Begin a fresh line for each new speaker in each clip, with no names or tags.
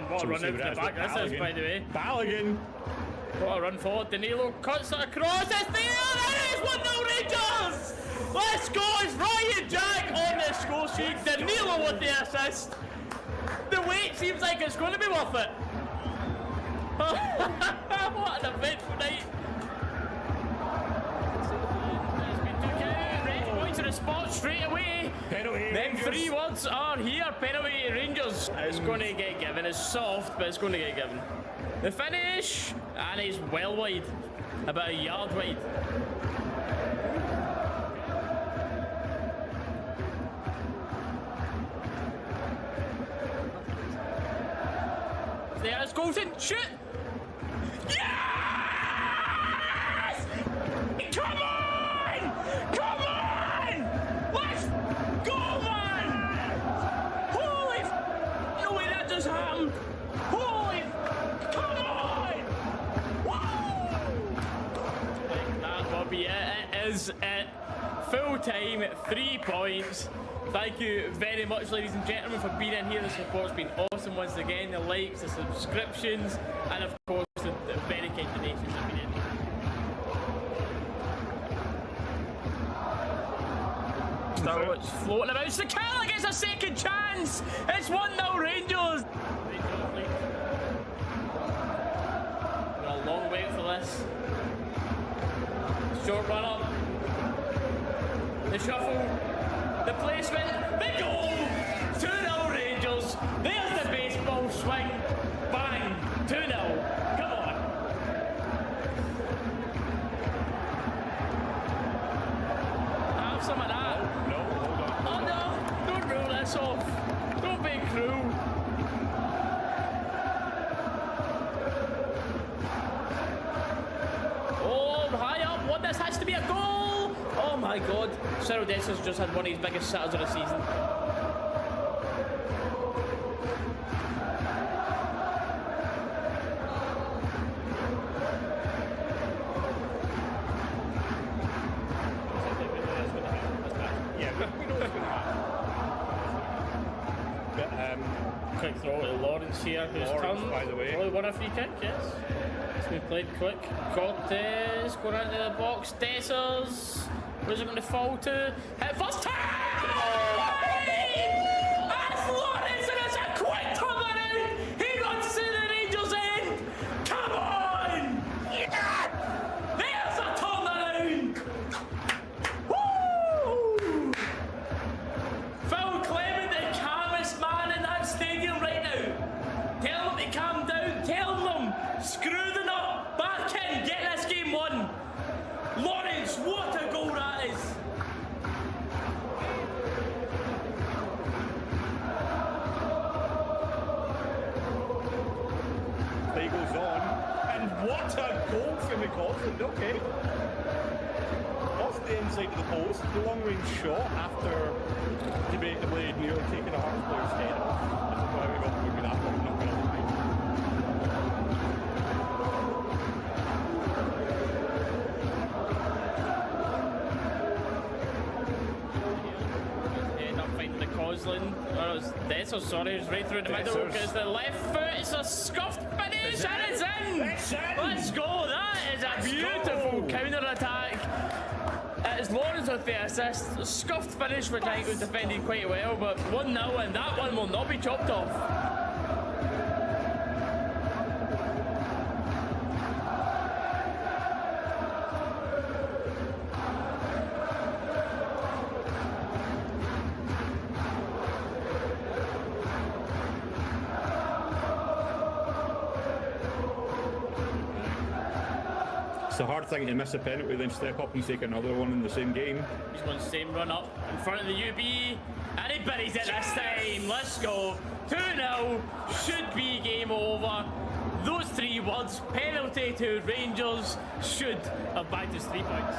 What a run out the back this is, by the way. Balogun. What a run forward. Danilo cuts it across. It's there. It is 1-0 Rangers. Let's go. It's Ryan Jack on the score sheet. Danilo with the assist. The wait seems like it's going to be worth it. What an eventful night. Going to the spot straight away.
Penalty.
Them three words are here. Penalty Rangers. It's going to get given. It's soft, but it's going to get given. The finish, and he's well wide, about a yard wide. There's Golden. Shoot! Yes! Come on! Come on! Let's go, man! Holy no way that just happened! Holy come on! Whoa! That will be it. It is it. Full time, 3 points. Thank you very much, ladies and gentlemen, for being in here. The support's been awesome once again. The likes, the subscriptions, and of course the very kind donations have been in. Starwood's floating about. Sakala gets a second chance. It's 1-0 Rangers. Got a long wait for this. Short run up. The shuffle. The placement, the goal, 2-0 Rangers, there's the baseball swing, bang, 2-0, come on. Have some of that.
No, hold on.
Oh no, don't rule this off, don't be cruel. Oh, high up, what, this has to be a goal. Oh my god, Cyril Dessers just had one of his biggest sitters of the season.
Yeah, we know what's going to happen. But,
quick throw to Lawrence here, who's
Lawrence,
turned.
by the way.
Only won a free kick, yes. It's been played quick. Cortez going out of the box. Dessers. Where's it going to fall to? Hit first time! That's Lawrence, and it's a quick turnaround! He runs to the Rangers end! Come on! Yeah! There's a turnaround! Woo! Phil Clement, the calmest man in that stadium right now. Tell them to calm down. Tell them, screw the nut. Back in. Get this game won. Lawrence, what a goal that is.
play goes on, and what a goal from McCausland, okay. Off the inside of the post, the long range shot after debatably nearly taking a Hearts player's head off. I don't know how we got away with that one, I'm not going to lie.
Gosling, or it was Dessers, sorry, it was right through the middle because the left foot is a scuffed finish and it's in! Let's go, that is a beautiful counter-attack. It is Lawrence with the assist, scuffed finish which I think was defended quite well, but 1-0 and that one will not be chopped off.
It's a hard thing to miss a penalty, then step up and take another one in the same game.
He's won the same run up in front of the UB, and he buries it this time. Let's go. 2-0, should be game over. Those three words, penalty to Rangers, should have bagged us 3 points.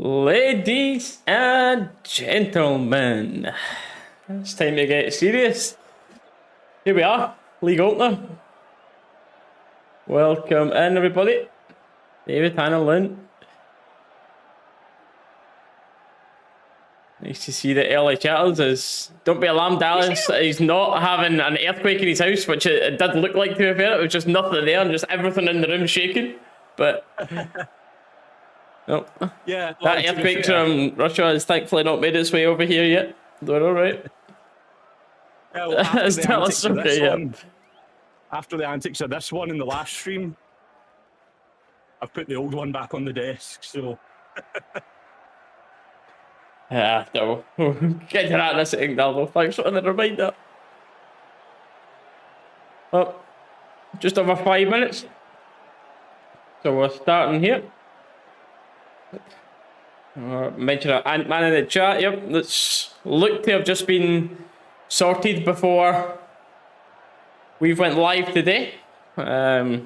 Ladies and gentlemen, it's time to get serious. Here we are, league opener. Welcome in, everybody. David Hanlon. Nice to see the early chatters. Don't be alarmed, Dalus. He's not having an earthquake in his house, which it did look like, to be fair. It was just nothing there and just everything in the room shaking. But no.
Yeah,
That earthquake from Russia has thankfully not made its way over here yet. Doing alright.
Yeah, well, after, the
Tell
antics
us
of this
okay, yeah.
one, after the antics of this one in the last stream, I've put the old one back on the desk, so...
Yeah, no. Get to that in a second, Daldo. Thanks for the reminder. Well, just over 5 minutes. So we're starting here. Mention an Ant-Man in the chat. Yep, that's looked to have just been sorted before we've went live today. It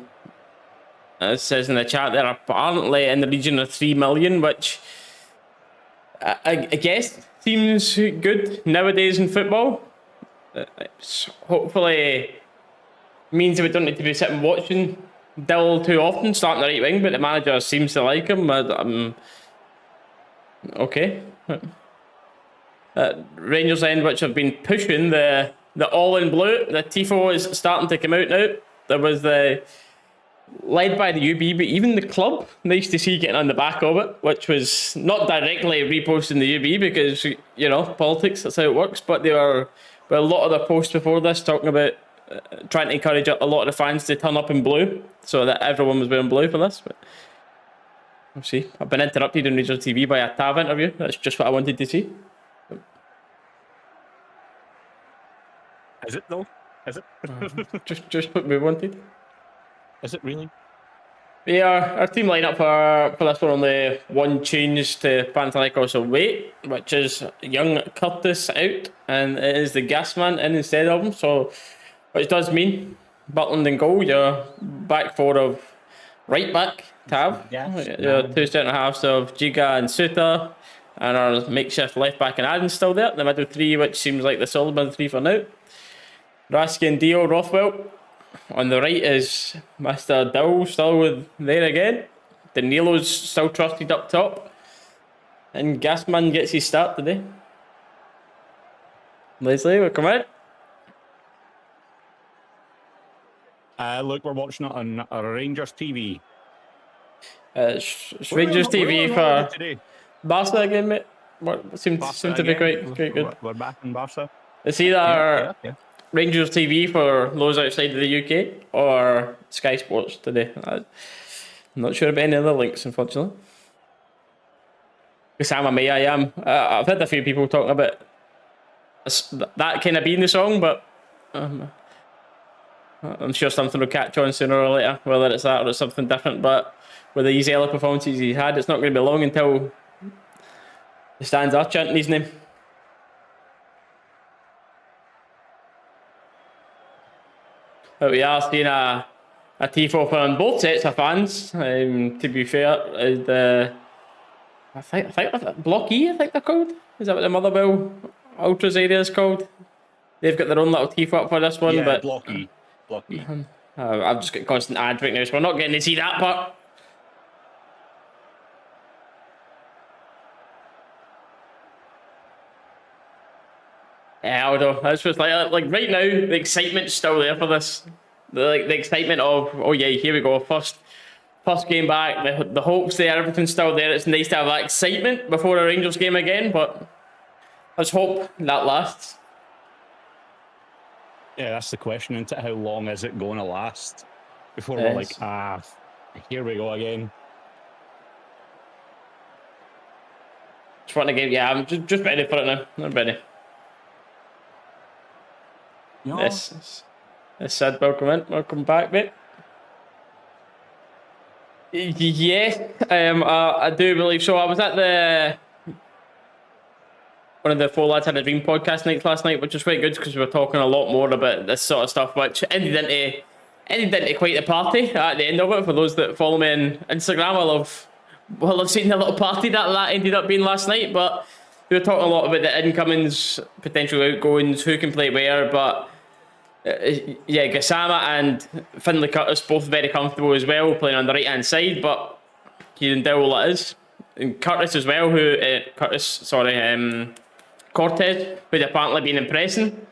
says in the chat they're apparently in the region of 3 million, which I guess seems good nowadays in football. Hopefully means that we don't need to be sitting watching Dill too often, starting the right wing, but the manager seems to like him. Okay. Rangers end, which have been pushing the all in blue. The tifo is starting to come out now. There was the led by the UB, but even the club, nice to see getting on the back of it, which was not directly reposting the UB because, you know, politics, that's how it works, but they were a lot of the posts before this talking about trying to encourage a lot of the fans to turn up in blue so that everyone was wearing blue for this. But we'll see. I've been interrupted on Rangers TV by a TAV interview. That's just what I wanted to see.
Is it though? Is it?
just what we wanted.
Is it really?
Yeah, our team lineup for this one, only one change to Panathinaikos away, which is young Curtis out, and it is the Gasman in instead of him. So, which does mean Butland in goal, your back four of right back, Tav, your two centre halves of Giga and Suter, and our makeshift left back and Adam's still there. The middle three, which seems like the solid middle three for now. Rasky and Dio, Rothwell. On the right is Mr. Dill, still there again. Danilo's still trusted up top. And Gasman gets his start today. Leslie, welcome in.
Look, we're watching it on Rangers TV.
It's Rangers TV for
today.
Barca again, mate. Seemed to be quite good.
We're back in Barca.
It's either Rangers TV for those outside of the UK or Sky Sports today. I'm not sure about any other links, unfortunately. Because I'm a May, I am. I've had a few people talking about that kind of being the song, but I'm sure something will catch on sooner or later, whether it's that or it's something different. But with these early performances he's had, it's not going to be long until the stands are chanting his name. But we are seeing a tifo from both sets of fans. To be fair, I think Block E, I think they're called. Is that what the Motherwell Ultras area is called? They've got their own little tifo up for this one.
Yeah,
but
Block E. Block E.
I've just got constant ads right now, so we're not getting to see that part. Yeah, although that's just like right now, the excitement's still there for this. The excitement of, oh yeah, here we go, first game back, the hope's there, everything's still there. It's nice to have that excitement before a Rangers game again, but let's hope that lasts.
Yeah, that's the question, isn't it? How long is it going to last before we're like, here we go again?
Just want to get, yeah, I'm just ready for it now. I'm ready.
Yeah.
Yes, Sid, welcome in. Welcome back, mate. Yeah, I do believe so. I was at one of the Four Lads Had a Dream podcast nights last night, which was quite good because we were talking a lot more about this sort of stuff, which ended into quite the party at the end of it. For those that follow me on Instagram, I love well, I've seen the little party that ended up being last night, but we were talking a lot about the incomings, potential outgoings, who can play where, but yeah, Gassama and Finlay Curtis both very comfortable as well, playing on the right-hand side, but Kieran Dowell it is. And Curtis as well, Cortez, who's apparently been impressing.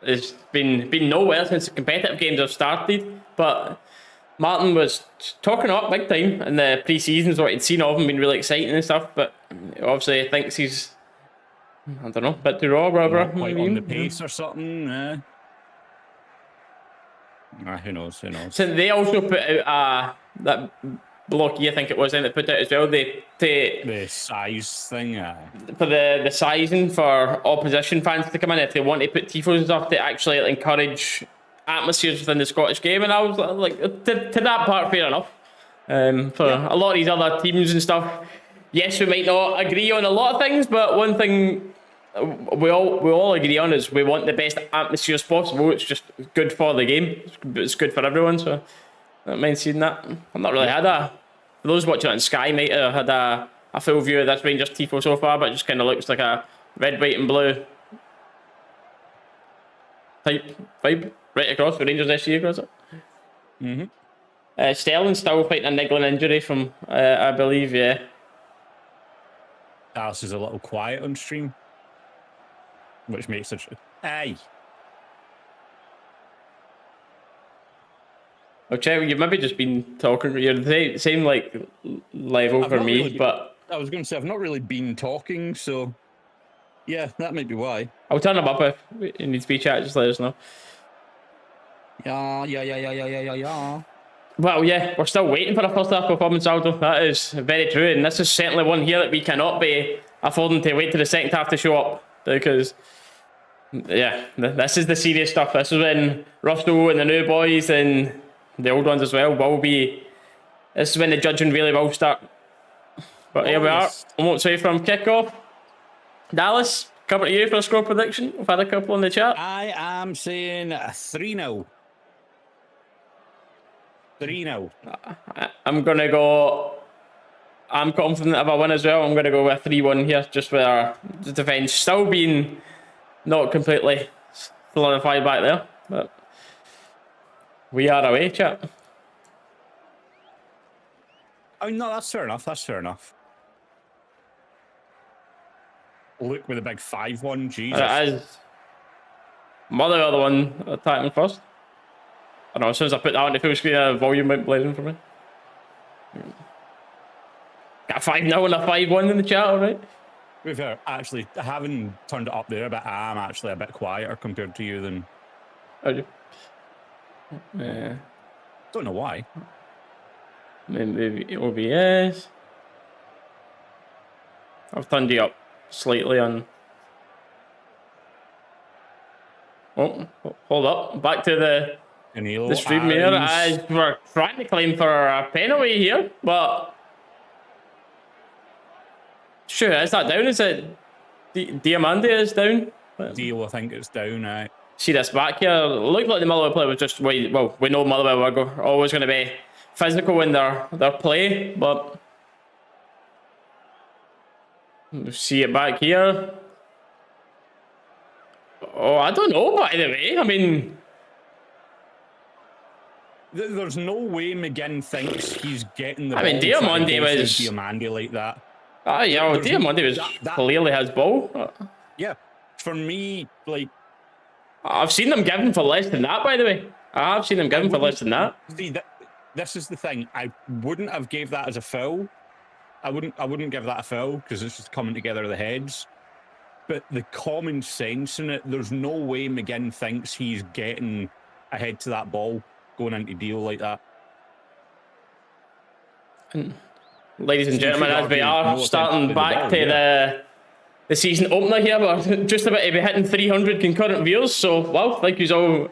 Has been nowhere since the competitive games have started, but Martin was talking up big time in the pre-seasons, what he'd seen of him, been really exciting and stuff, but obviously thinks he's, I don't know, a bit too raw, whatever.
Not quite on the pace or something. Who knows?
So they also put out that blocky, I think it was, and they put out as well.
The size thing,
for the sizing for opposition fans to come in if they want to put tifos and stuff to actually encourage atmospheres within the Scottish game, and I was like, to that part, fair enough. For a lot of these other teams and stuff, yes, we might not agree on a lot of things, but one thing we all agree on is we want the best atmospheres possible. It's just good for the game. It's good for everyone. So I don't mind seeing that. I've not really had for those watching it on Sky might have had a full view of this Rangers tifo so far, but it just kind of looks like a red, white and blue type vibe right across the Rangers SC across it. Sterling's still fighting a niggling injury from I believe, yeah.
Dalus is a little quiet on stream, which makes it. Aye.
Oh, Chet, you've maybe just been talking. You're the same like level for me,
really,
but
I was going to say I've not really been talking, so yeah, that might be why.
I'll turn him up if it needs to be chat. Just let us know.
Yeah.
Well, yeah, we're still waiting for a first half performance, Aldo. That is very true, and this is certainly one here that we cannot be affording to wait to the second half to show up, because yeah, this is the serious stuff. This is when Russell and the new boys and the old ones as well will be. This is when the judging really will start. But here we are, almost away from kickoff. Dallas, coming to you for a score prediction. We've had a couple in the chat.
I am saying 3-0. 3-0.
I'm going to go. I'm confident of a win as well. I'm going to go with 3-1 here, just with our defence still being not completely solidified back there. But we are away, chat.
Oh, no, that's fair enough. Luke with a big 5-1, Jesus.
It is. Motherwell the one attacking first. I don't know, as soon as I put that on the full screen, the volume went blazing for me. Got a 5-0 and a 5-1 in the chat, alright?
We've actually, having turned it up there a bit, I am actually a bit quieter compared to you than...
Are you? Yeah.
Don't know why.
Maybe OBS. I've turned you up slightly on... Oh, hold up. Back to the stream here, as we're trying to claim for a penalty here, but sure, is that down? Is it Diamande is down?
Deal, I think it's down.
See this back here. Looked like the Motherwell play was just we know Motherwell are always going to be physical in their play, but see it back here. Oh, I don't know. By the way, I mean.
There's no way McGinn thinks he's getting the
ball. I mean, Diamande was...
Diamande like that.
Yeah, Diamande was clearly his ball.
Yeah, for me, like...
I've seen them give him for less than that, by the way. I have seen them give him for less than that.
See, this is the thing. I wouldn't have gave that as a foul. I wouldn't give that a foul, because it's just coming together of the heads. But the common sense in it, there's no way McGinn thinks he's getting ahead to that ball going into deal like that.
And ladies and gentlemen, as we are starting back to the season opener here, we're just about to be hitting 300 concurrent viewers. So, wow, thank you all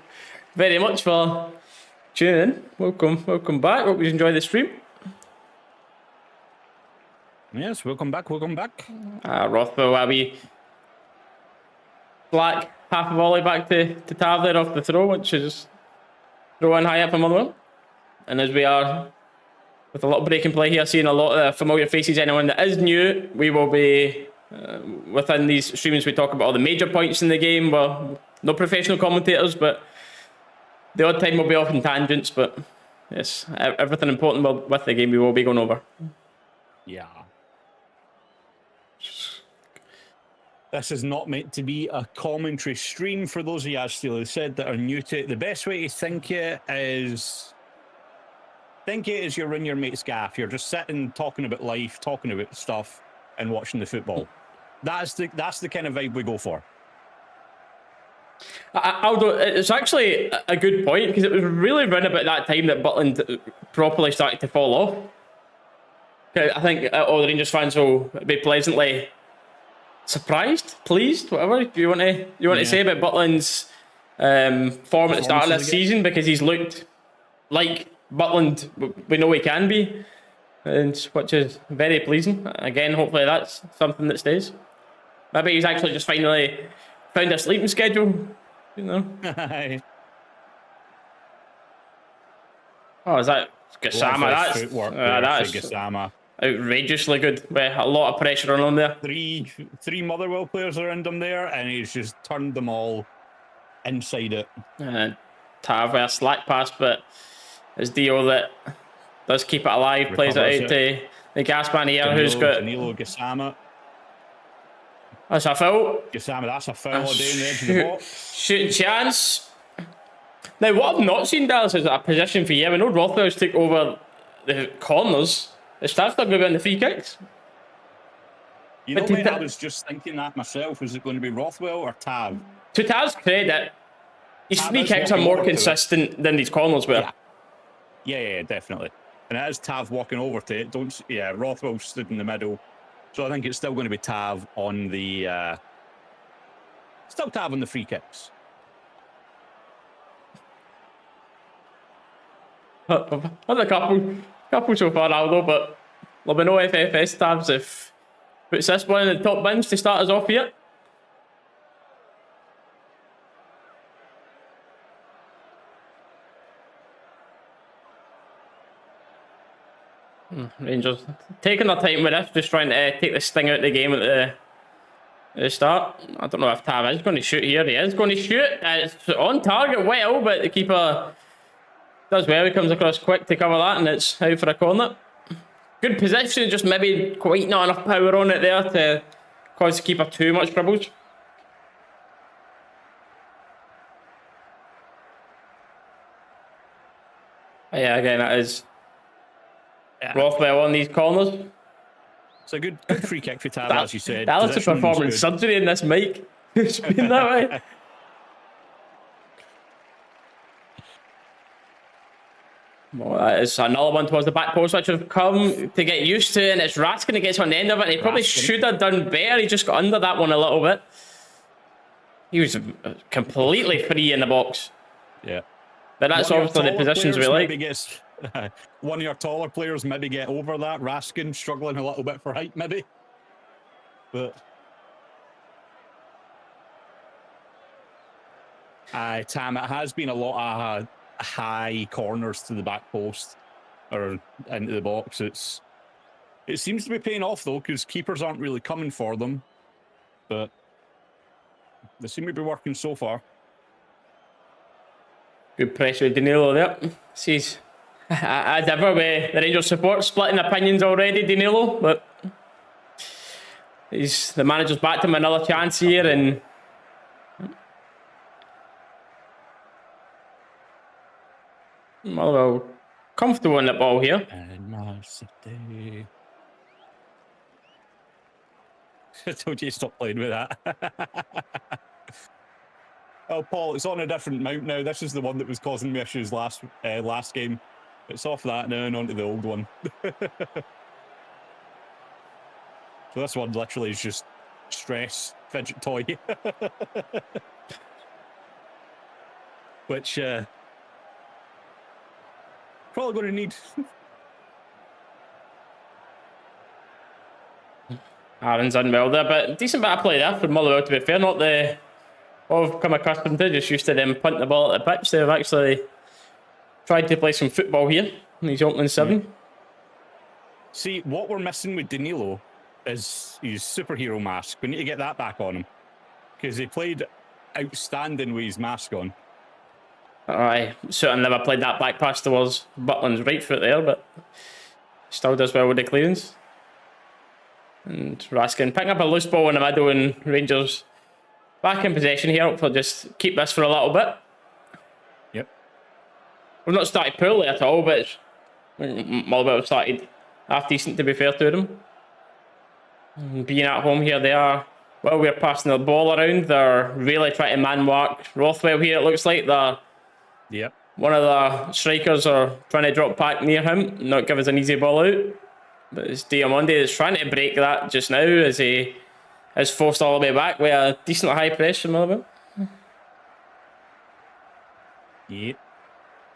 very much for tuning in. Welcome back. Hope you enjoy the stream.
Yes, welcome back.
Rothwell, a wee black half a volley back to Tav there off the throw, which is throw in high up for Motherwell. And as we are
with a lot of breaking play here, seeing a lot of familiar faces. Anyone that is new, we will be within these streams. We talk about all the major points in the game. Well, no professional commentators, but the odd time we'll be off in tangents. But yes, everything important with the game we will be going over.
Yeah. This is not meant to be a commentary stream for those of you, as Steely said, that are new to it. The best way to think it is you're in your mate's gaff. You're just sitting, talking about life, talking about stuff, and watching the football. That's the kind of vibe we go for.
Aldo, it's actually a good point, because it was really around about that time that Butland properly started to fall off. I think all the Rangers fans will be pleasantly surprised, pleased, whatever you want to say about Butland's form at the start of this season, because he's looked like Butland we know he can be, and which is very pleasing. Again, hopefully that's something that stays. Maybe he's actually just finally found a sleeping schedule, you know. Oh, is that Gassama? That's
Gassama.
Outrageously good, with a lot of pressure on him there.
Three Motherwell players around him there, and he's just turned them all inside it.
Tav with a slack pass, but it's Dio that does keep it alive, plays it out to the Gasman here, who's got
Danilo Gassama.
That's a foul.
Gassama, that's a foul down the edge of the box.
Shooting chance. Now, what I've not seen, Dallas, is a position for you. I know Rothwell's took over the corners. The staff's not going to be on the free kicks.
You know, mate, I was just thinking that myself. Is it going to be Rothwell or Tav?
To Tav's credit, his free kicks are more consistent than these corners were.
Yeah, definitely. And it is Tav walking over to it. Rothwell stood in the middle. So I think it's still going to be Tav on the... still Tav on the free kicks.
Had a couple so far, Aldo, but there'll be no FFS tabs if puts this one in the top bins to start us off here. Rangers taking their time with this, just trying to take the sting out of the game at the start. I don't know if Tav is going to shoot here. He is going to shoot. It's on target well, but the keeper does well. He comes across quick to cover that, and it's out for a corner. Good position, just maybe quite not enough power on it there to cause the keeper too much troubles. Yeah, again, that is Rothwell on these corners.
It's a good free kick for Tav, as you said.
Dalus is performing surgery in this mic. It's been that way. Well, that is another one towards the back post, which have come to get used to, and it's Raskin that gets on the end of it. And he probably should have done better. He just got under that one a little bit. He was completely free in the box.
Yeah.
But that's obviously the positions we like.
One of your taller players maybe get over that. Raskin struggling a little bit for height, maybe. But Tam, it has been a lot of high corners to the back post or into the box. It seems to be paying off though, because keepers aren't really coming for them, but they seem to be working so far.
Good pressure with Danilo there. Sees as ever with the Rangers support splitting opinions already, Danilo, but the manager's back to him another chance here, and Motherwell comfortable in the ball here.
And Man City. I told you to stop playing with that. Oh, Paul, it's on a different mount now. This is the one that was causing me issues last game. It's off that now and onto the old one. So this one literally is just stress fidget toy. Which probably going to need.
Aaron's unwell there, but decent bit of play there for Motherwell, to be fair. Not the what we've come accustomed to, just used to them punting the ball at the pitch. They've actually tried to play some football here in these opening seven.
See, what we're missing with Danilo is his superhero mask. We need to get that back on him. Because he played outstanding with his mask on.
Aye, so I never played that back pass towards Butland's right foot there, but still does well with the clearance. And Raskin picking up a loose ball in the middle, and Rangers back in possession here. Hopefully just keep this for a little bit.
Yep.
We've not started poorly at all, but Motherwell started half decent, to be fair to them. And being at home here, they are, well, we're passing the ball around. They're really trying to man mark Rothwell here, it looks like.
Yep.
One of the strikers are trying to drop back near him, not give us an easy ball out. But it's Diamande that's trying to break that just now as he is forced all the way back with a decent high press from Motherwell.
Yep.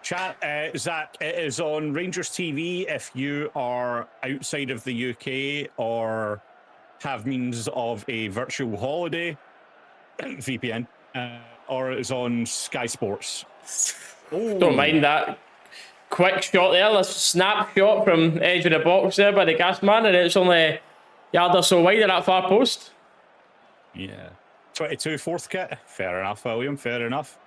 Chat, Zach, it is on Rangers TV if you are outside of the UK or have means of a virtual holiday, VPN, or it's on Sky Sports. Oh.
Don't mind that. Quick shot there, a snap shot from edge of the box there by the gas man, and it's only a yard or so wide of that far post.
Yeah. 22 fourth kit. Fair enough, William, fair enough.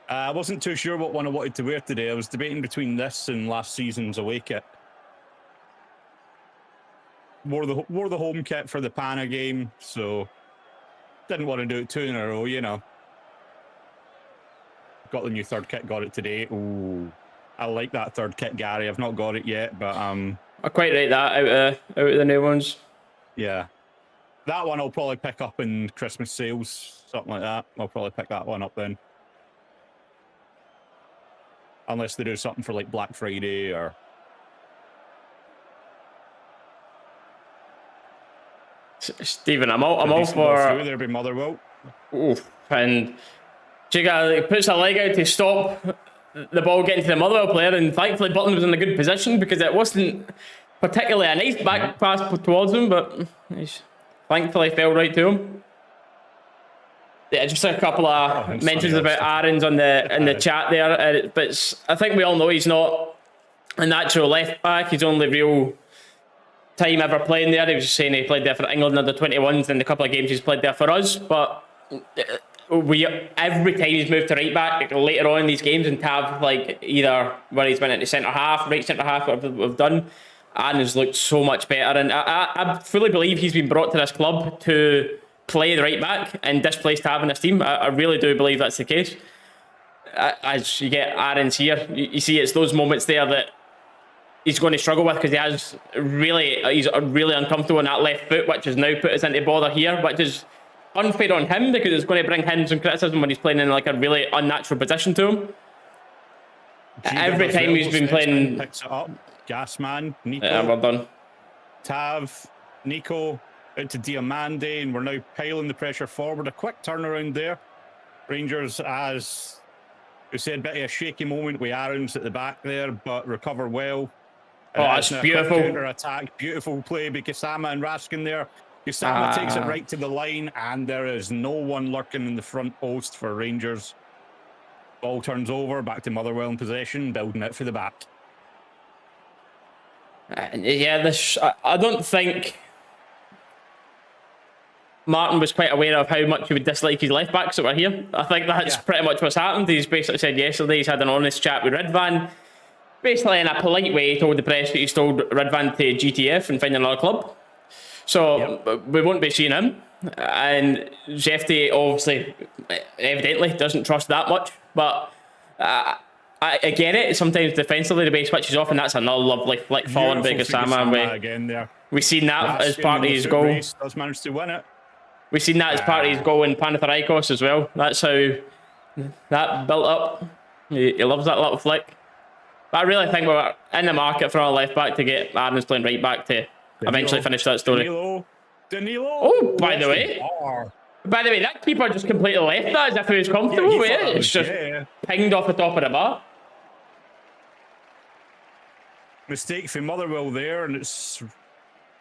I wasn't too sure what one I wanted to wear today. I was debating between this and last season's away kit. Wore the home kit for the Pana game, so didn't want to do it 2 in a row, you know. Got the new third kit, got it today. Ooh, I like that third kit, Gary. I've not got it yet, but I
quite rate that out of the new ones.
Yeah, that one I'll probably pick up in Christmas sales, something like that. I'll probably pick that one up then, unless they do something for like Black Friday or.
Stephen, I'm all for.
There'll be Motherwell.
Oof, and Chiga puts a leg out to stop the ball getting to the Motherwell player, and thankfully Butland was in a good position because it wasn't particularly a nice back pass towards him, but he thankfully fell right to him. Yeah, just a couple of mentions about Aaron's in the chat there, but I think we all know he's not a natural left back. His only real time ever playing there, he was just saying he played there for England under 21s, and a couple of games he's played there for us, but every time he's moved to right back later on in these games, and to have like either where he's went into centre half, right centre half, whatever we've done, Aaron has looked so much better, and I fully believe he's been brought to this club to play the right back and displaced to having this team. I really do believe that's the case. As you get Aaron's here, you see it's those moments there that he's going to struggle with because he's really uncomfortable on that left foot, which has now put us into bother here, which is unfair on him because it's going to bring him some criticism when he's playing in like a really unnatural position to him. Every time he's been playing,
picks it up. Gasman, Nico.
Yeah, we're done.
Tav, Nico, into Diamande, and we're now piling the pressure forward. A quick turnaround there. Rangers, as we said, bit of a shaky moment with Aaron's at the back there, but recover well.
Oh, that's beautiful.
Counter attack, beautiful play by Kusama and Raskin there. Kusama takes it right to the line, and there is no one lurking in the front post for Rangers. Ball turns over, back to Motherwell in possession, building it for the back.
Yeah, I don't think Martin was quite aware of how much he would dislike his left backs that were here. I think that's pretty much what's happened. He's basically said yesterday he's had an honest chat with Ridvan. Basically, in a polite way, he told the press that he's told Ridvan to GTF and find another club. So we won't be seeing him. And Jefty obviously, evidently, doesn't trust that much. But I get it. Sometimes defensively the way he switches off, and that's another lovely flick falling by Kusama. We've seen that as part of his goal.
Does manage to win it.
We've seen that as part of his goal in Panathinaikos as well. That's how that built up. He loves that little flick. But I really think we're in the market for our left back to get Aaron's playing right back to eventually finish that story.
Danilo.
Oh, by the way, that keeper just completely left that as if he was comfortable with it. It's just pinged off the top of the bar.
Mistake for Motherwell there, and it's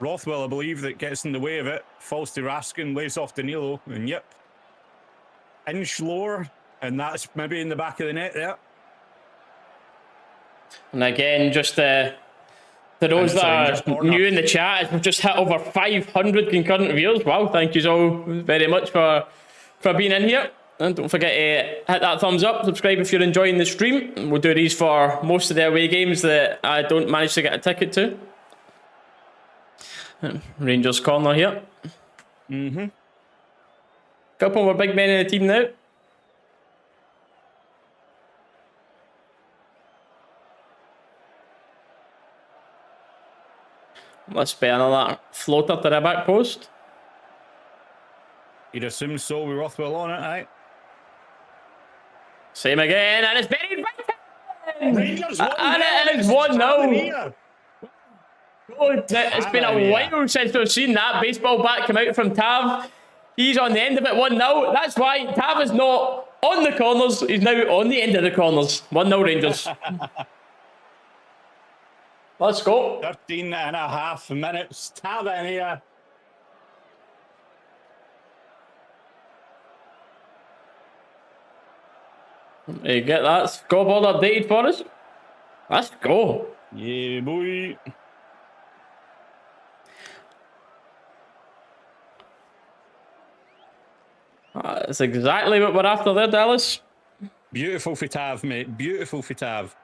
Rothwell, I believe, that gets in the way of it. Falls to Raskin, lays off Danilo, and inch lower, and that's maybe in the back of the net there.
And again, just To those
And it's a
that
Rangers
are
corner.
new in the chat, we've just hit over 500 concurrent viewers. Wow, thank you all very much for being in here. And don't forget to hit that thumbs up, subscribe if you're enjoying the stream. We'll do these for most of the away games that I don't manage to get a ticket to. Rangers corner here. Couple more big men in the team now. Must be another floater to the back post.
You'd assume so with Rothwell on it, aye?
Same again, and it's buried right.
Rangers
And it is 1-0.
here.
It's been a while since we've seen that baseball bat come out from Tav. He's on the end of it 1-0. That's why Tav is not on the corners. He's now on the end of the corners. 1-0 Rangers. Let's go.
13 and a half minutes. Tav in here.
You get that scoreboard updated for us? Let's go.
Yeah, boy.
That's exactly what we're after there, Dallas.
Beautiful for Tav, mate. Beautiful for Tav.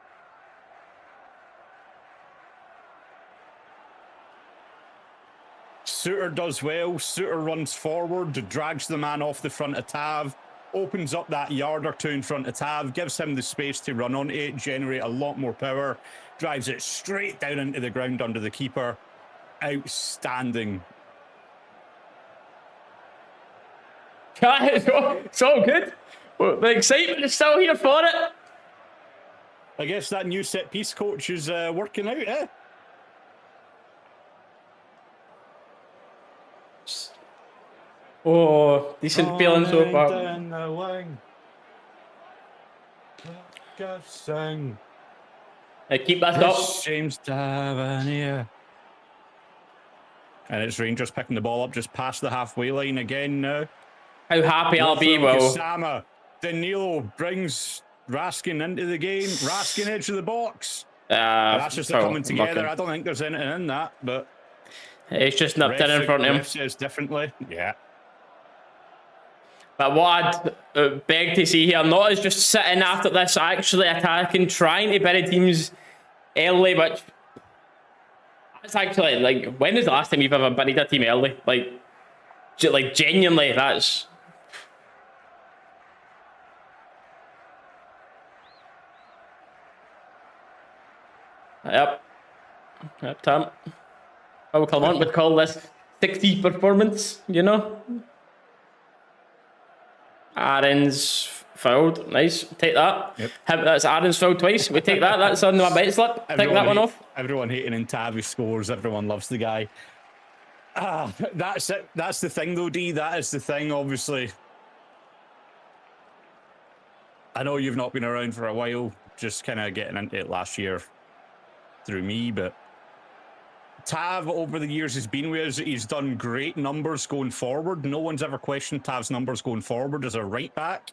Suter does well. Suter runs forward, drags the man off the front of Tav, opens up that yard or two in front of Tav, gives him the space to run onto it, generate a lot more power, drives it straight down into the ground under the keeper. Outstanding.
It's all good. The excitement is still here for it.
I guess that new set piece coach is working out, eh?
Oh, decent feeling so far.
Down the wing. Sing.
Keep that up.
James Tavernier. And it's Rangers picking the ball up just past the halfway line again now.
How happy I'll be, well.
Sama. Danilo brings Raskin into the game. Raskin edge of the box. That's just coming together.
Okay.
I don't think there's anything in that, but
It's just nipped in front of him.
ref says differently. Yeah.
But what I'd beg to see here, not as just sitting after this, actually attacking, trying to bury teams early, which that's actually, like, when is the last time you've ever buried a team early? Like genuinely, that's... Yep, Tom. Oh, come on, we'd call this 60 performance, you know? Aaron's fouled. Nice. Take that.
Yep.
That's Aaron's fouled twice. We take that. That's on my bet slip. Take that one off.
Everyone hating in Tav, he scores. Everyone loves the guy. That's it. That's the thing, though, D. That is the thing, obviously. I know you've not been around for a while, just kind of getting into it last year through me, but Tav over the years has been with us. He's done great numbers going forward. No one's ever questioned Tav's numbers going forward as a right back.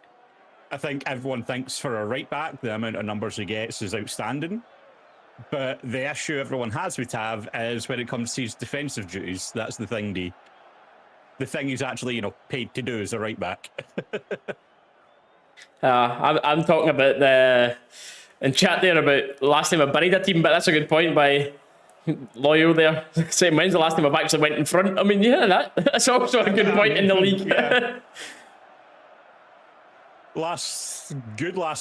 I think everyone thinks for a right back, the amount of numbers he gets is outstanding. But the issue everyone has with Tav is when it comes to his defensive duties. That's the thing, D. The thing he's actually, paid to do as a right back.
I'm talking about the in chat there about last time I buried a team, but that's a good point by Loyal there. Saying when's the last time I've actually went in front? I mean, yeah, that's also a good point in the league.
Yeah. last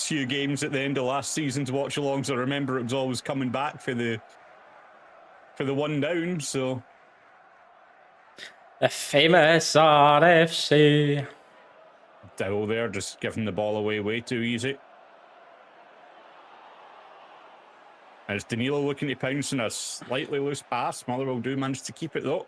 few games at the end of last season's watch alongs. I remember it was always coming back for the one down. So
the famous RFC.
Dow there, just giving the ball away way too easy. And it's Danilo looking to pounce in a slightly loose pass. Motherwell do manage to keep it though.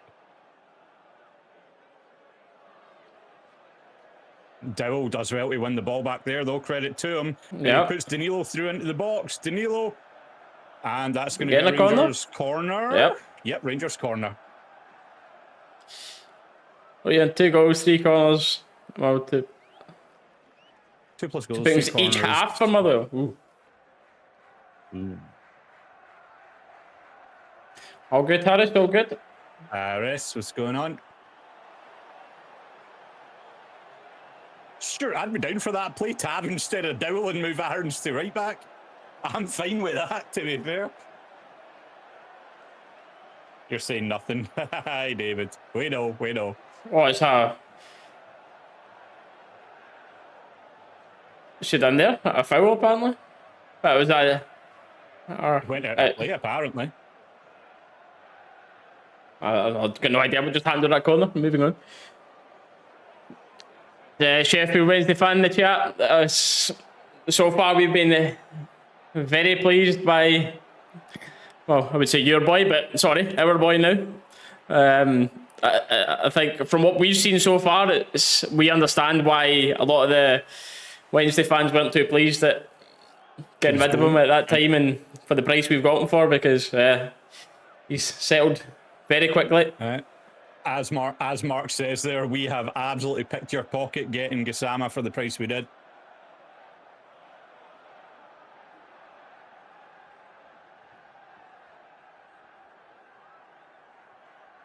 Dowell does well to win the ball back there, though. Credit to him.
Yeah.
He puts Danilo through into the box. Danilo. And that's going to be
Get in the
Rangers corner.
Yep.
Yep, Rangers corner.
Oh yeah, 2 goals, 3 corners. Well, 2
2+ goals.
things
3
each
corners.
half for Motherwell. Ooh.
Ooh.
All good, Harris, all good.
Harris, what's going on? Sure, I'd be down for that. Play Tab instead of Dowell and move Aarons to right back. I'm fine with that, to be fair. You're saying nothing. Hi, David. We know, we know.
Oh, it's she done there? A foul, apparently? That was that.
Went out to play, apparently.
I've got no idea. We just handled that corner. Moving on. The Sheffield Wednesday fan in the chat. So far, we've been very pleased by, well, I would say your boy, but sorry, our boy now. I think from what we've seen so far, we understand why a lot of the Wednesday fans weren't too pleased at getting rid of him at that time and for the price we've got him for, because he's settled very quickly.
As Mark says there, we have absolutely picked your pocket getting Gassama for the price we did.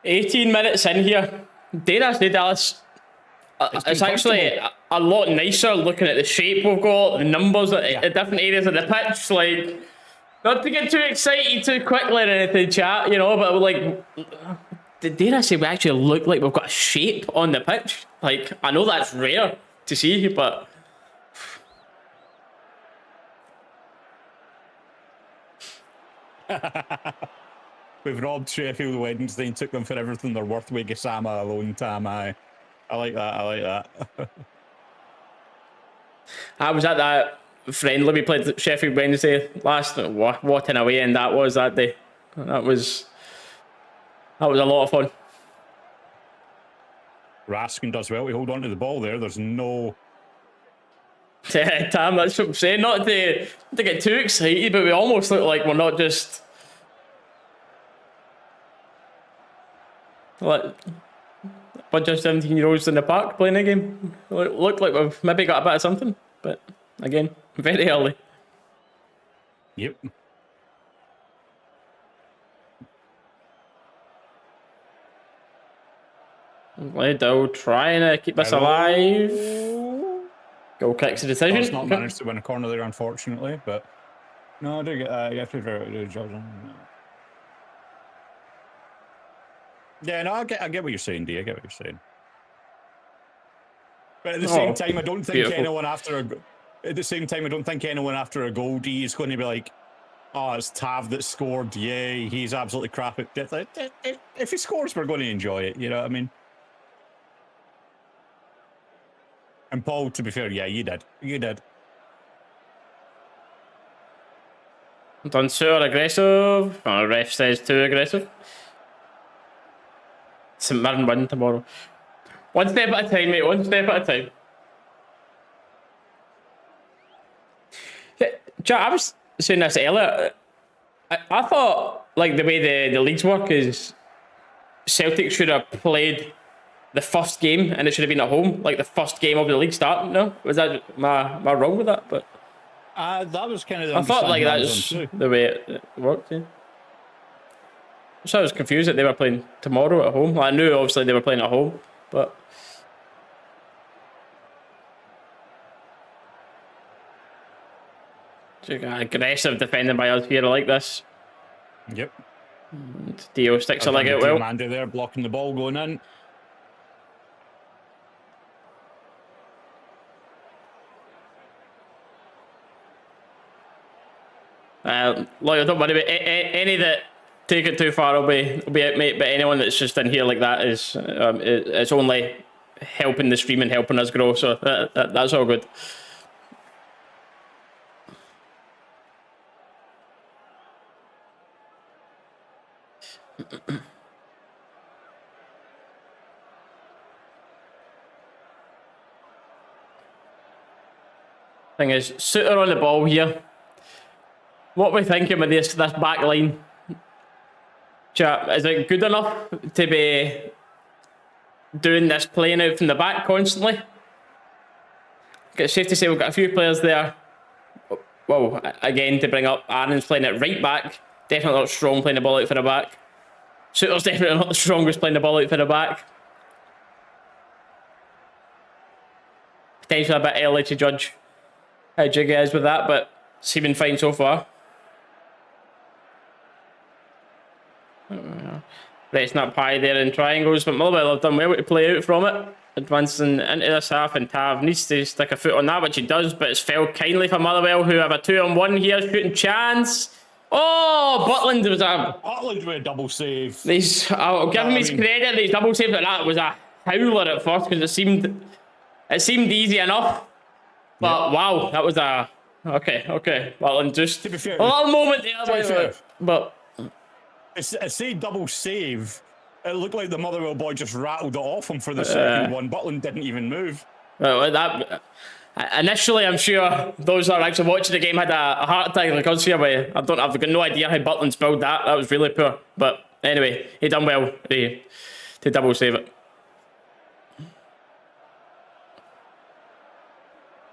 "18 minutes in here, dare I say, Dallas, it's actually a lot nicer looking at the shape we've got, the numbers at different areas of the pitch. Like, not to get too excited too quickly or anything, chat, you know, but like, dare I say, we actually look like we've got a shape on the pitch. Like, I know that's rare to see, but
We've robbed Sheffield Wednesday and took them for everything they're worth with Gassama alone, Tam. I like that. I like that.
I was at that friendly we played Sheffield Wednesday last. What an away end that was that day. That was a lot of fun.
Raskin does well to hold on to the ball there. There's no...
Tam, that's what I'm saying. Not to get too excited, but we almost look like we're not just... like a bunch of 17-year-olds in the park playing a game. Look like we've maybe got a bit of something, but again, very early.
Yep.
Ledo trying to keep us alive. Goal kicks a decision.
It's not managed to win a corner there, unfortunately, but no, I do get that. You have to do a job. Yeah, no, I get what you're saying, D. I get what you're saying. But at the same time, I don't think anyone after a goal, D, is going to be like, oh, it's Tav that scored. Yeah, he's absolutely crap at it. Like, if he scores, we're going to enjoy it. You know what I mean? And Paul, to be fair, yeah, you did. You did.
Done so aggressive. Oh, the ref says too aggressive. St Mirren win tomorrow. One step at a time, mate. One step at a time. Yeah, I was saying this earlier. I thought, like, the way the leagues work is Celtic should have played the first game and it should have been at home, like the first game of the league starting. No, was that am I wrong with that? But
that was kind of.
I thought like that's the way it worked. Yeah. So I was confused that they were playing tomorrow at home. Well, I knew obviously they were playing at home, but aggressive defending by us here like this.
Yep.
Dio sticks a leg out well.
Mandy there blocking the ball going in.
Like, don't worry about any that take it too far will be out, mate. But anyone that's just in here like that is it's only helping the stream and helping us grow. So that's all good. Thing is, Suter on the ball here. What are we thinking with this back line? Chat, is it good enough to be doing this playing out from the back constantly? It's safe to say we've got a few players there. Well, again, to bring up, Aaron's playing it right back. Definitely not Strong playing the ball out for the back. Suter's definitely not the strongest playing the ball out for the back. Potentially a bit early to judge how Jiggy is with that, but seeming fine so far. Resting up high there in triangles, but Motherwell have done well to play out from it. Advancing into this half, and Tav needs to stick a foot on that, which he does, but it's fell kindly for Motherwell, who have a 2-on-1 here, shooting chance. Oh, Butland was a...
Butland with a double save.
I'll give him his credit, these double saves like that was a howler at first, because it seemed easy enough. But wow, that was a... Okay. Butland just...
To be fair,
a little moment there, but...
I say double save. It looked like the Motherwell boy just rattled it off him for the second one. Butland didn't even move.
That initially, I'm sure those that are actually watching the game had a heart attack like us here. But I've got no idea how Butland spilled that. That was really poor. But anyway, he done well to double save it.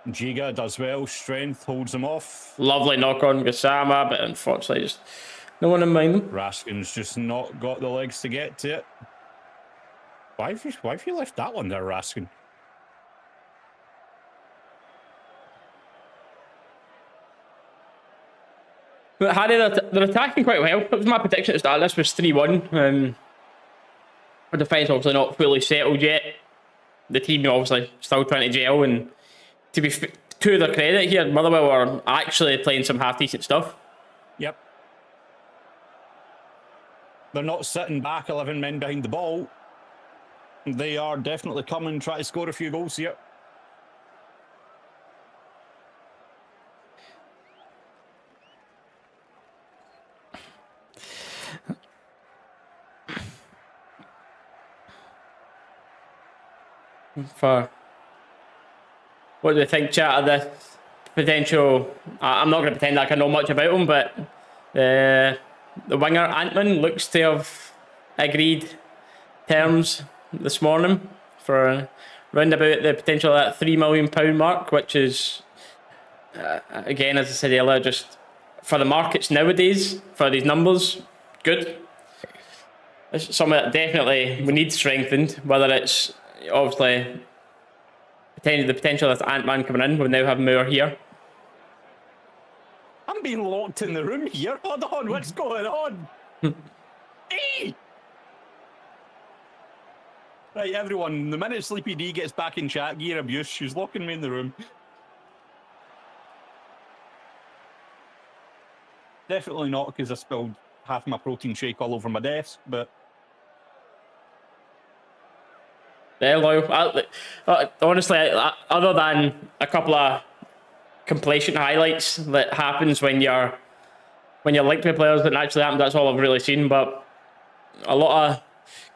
Giga does well. Strength holds him off.
Lovely knock on Gassama, but unfortunately, just no one in mind them.
Raskin's just not got the legs to get to it. Why have you left that one there, Raskin?
But Harry, they're attacking quite well. It was my prediction at the start. This was 3-1. Our defence obviously not fully settled yet. The team obviously still trying to gel, and to their credit here, Motherwell are actually playing some half-decent stuff.
Yep. They're not sitting back 11 men behind the ball. They are definitely coming, try to score a few goals here.
What do you think, chat, of this potential? I'm not going to pretend like I know much about him, but the winger Antman looks to have agreed terms this morning for round about the potential at £3 million mark, which is again, as I said earlier, just for the markets nowadays, for these numbers, good. It's something that definitely we need strengthened, whether it's obviously the potential of Ant-Man coming in. We now have Moore here.
I'm being locked in the room here. Hold on, what's going on? Hey! Right, everyone, the minute Sleepy D gets back in chat, gear abuse, she's locking me in the room. Definitely not because I spilled half my protein shake all over my desk, but...
Yeah, honestly, other than a couple of completion highlights that happens when you're linked with players that actually happen, that's all I've really seen. But a lot of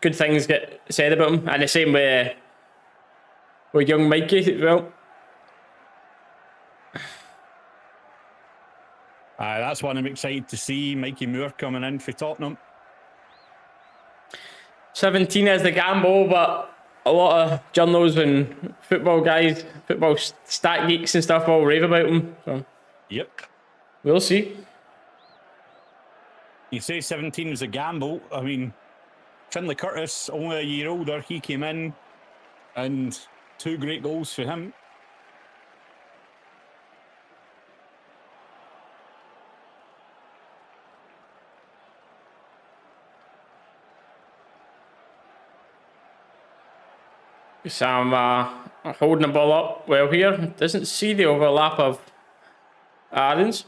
good things get said about him, and the same with young Mikey as well.
That's one I'm excited to see. Mikey Moore coming in for Tottenham. 17
is the gamble, but a lot of journals and football guys, football stat geeks and stuff all rave about him. So
yep.
We'll see.
You say 17 was a gamble. I mean, Finlay Curtis, only a year older, he came in and 2 great goals for him.
Sam holding the ball up well here. Doesn't see the overlap of Aarons.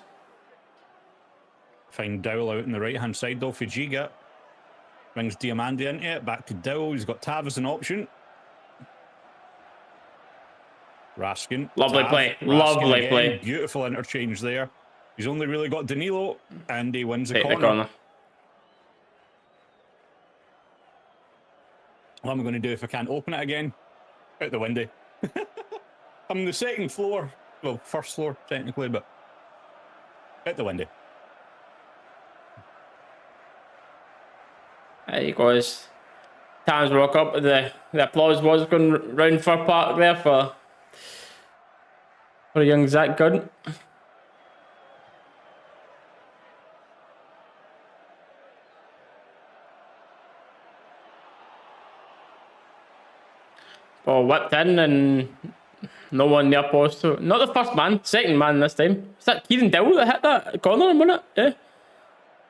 Find Dowell out on the right-hand side though for Giga. Brings Diamandi into it. Back to Dowell. He's got Tav as an option. Raskin.
Lovely
Tav.
play.
Raskin
Lovely
again.
play.
Beautiful interchange there. He's only really got Danilo and he wins the
Take
corner.
the corner.
What am I going to do if I can't open it again? Out the window. I'm on the second floor. Well, first floor, technically, but out the window.
There he goes. Times walk up. The applause was going round Fir Park there for young Zach Gooden. Ball whipped in and no one near post. So not the first man, second man this time. Is that Kieran Dowell that hit that corner, wasn't it? Yeah.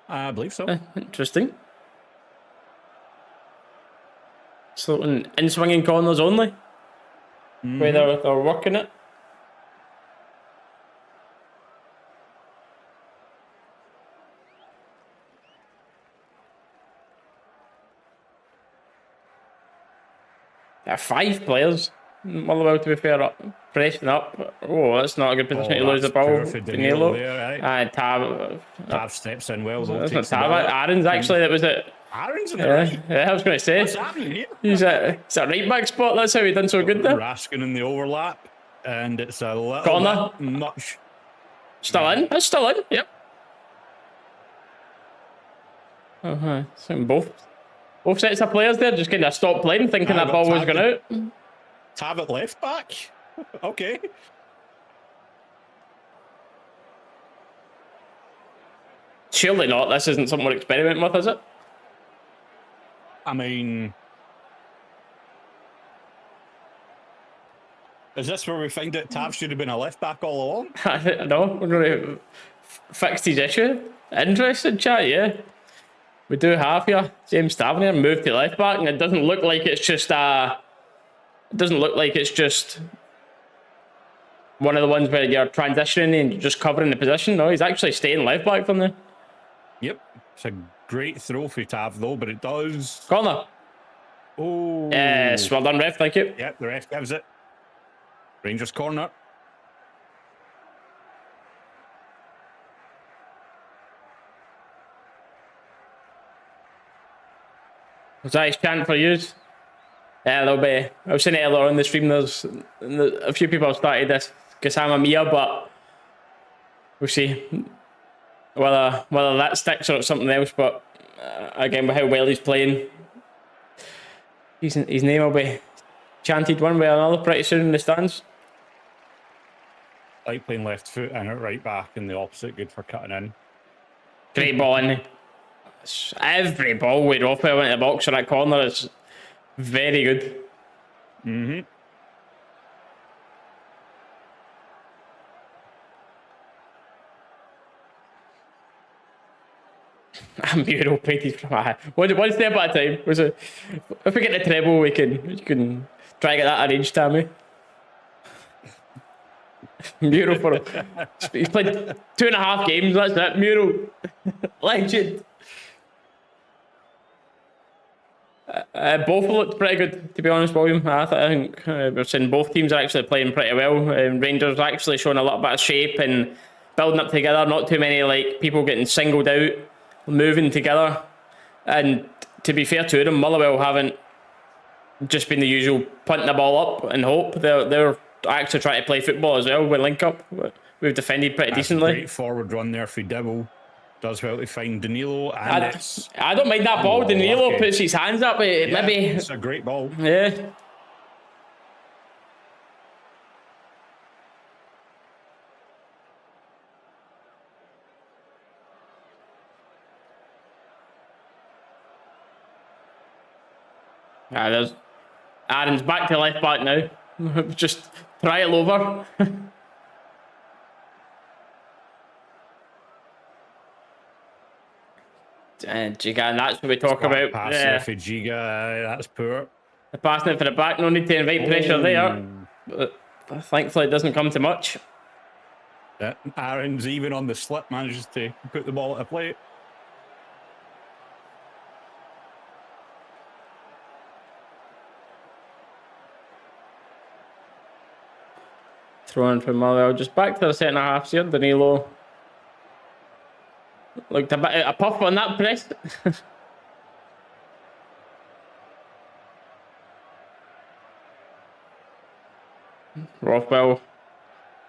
I believe so.
Interesting. So in swinging corners only. Where they're working it. There are 5 players. Motherwell, to be fair, up, pressing up. Oh, that's not a good position to lose the ball. Danilo. And
Tav steps in well.
That's not Tav. Aaron's actually, that was it.
Aaron's in the right.
Yeah, I was going to say.
What's happening here?
It's a right back spot. That's how he done so good there.
Raskin in the overlap. And it's a little
corner.
Much.
Still in. It's still in. Yep. So both sets of players there just kind of stopped playing, thinking that ball was going out.
Tav at left back. Okay.
Surely not. This isn't something we're experimenting with, is it?
I mean, is this where we find out Tav should have been a left back all along?
I know. We're going to fix his issue. Interesting chat, yeah. We do have here James Tavernier moved to left back, and it doesn't look like it's just one of the ones where you're transitioning and you're just covering the position. No, he's actually staying left back from there.
Yep. It's a great throw for Tav though, but it does.
Corner.
Oh.
Yes, well done, ref. Thank you.
Yep, the ref gives it. Rangers corner.
Was that his chant for you? Yeah, there'll be. I was saying it earlier on the stream. There's a few people have started this Gassama Mia, but we'll see whether that sticks or it's something else. But again, with how well he's playing, his name will be chanted one way or another pretty soon in the stands.
Like playing left foot and at right back in the opposite, good for cutting in.
Great ball in. Every ball with Rothwell into the box for that corner is very good. Muro painted from one step at a time. If we get the treble, we can try to get that arranged, Tammy. Muro for he's played 2.5 games. That's it. Muro, legend. Both looked pretty good, to be honest, William. I think we're seeing both teams are actually playing pretty well. Rangers are actually showing a little bit of shape and building up together. Not too many like people getting singled out, moving together. And to be fair to them, Motherwell haven't just been the usual punting the ball up and hope. They're actually trying to play football as well. We link up. We've defended pretty decently.
Great forward run there for Dibble. Does well to find Danilo, and
I don't mind that ball. Danilo puts his hands up. Maybe
it's a great ball.
Yeah. There's Aaron's back to left back now. Just trial over. And Giga, and that's what we talk about.
Pass there for Giga, that's poor.
Passing it for the back, no need to invite pressure there. But thankfully, it doesn't come to much.
Yeah, Aaron's even on the slip manages to put the ball at a plate.
Throwing from Motherwell, just back to the centre half here. Danilo looked a bit out of puff on that press. Rothwell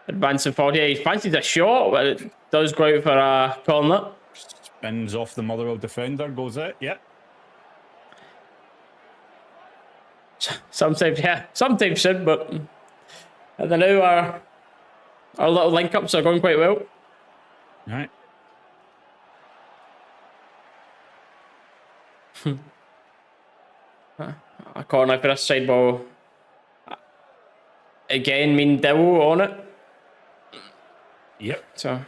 advancing forward here. He fancies a shot, but it does go out for a corner.
Spins off the Motherwell defender, goes out, yep.
Sometimes should, but I don't know, our little link-ups are going quite well.
All right.
A corner for this side ball. again mean Dowell on it.
Yep.
So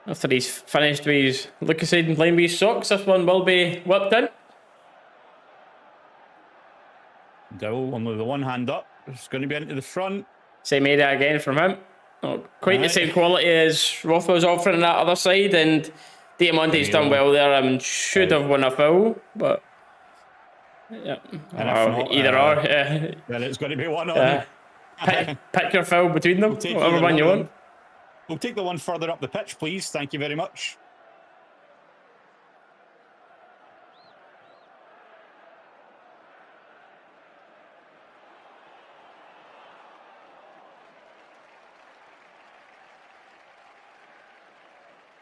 after he's finished with his Lucasade and playing with his socks, this one will be whipped in.
Dowell only the one hand up. It's going to be into the front.
Same area again from him. Not quite the same quality as Rothwell's offering that other side, and Diamante's done well there and should have won a foul, but yeah, either or.
Then it's going to be one on.
Pick your foul between them, whatever one you want.
We'll take the one further up the pitch, please. Thank you very much.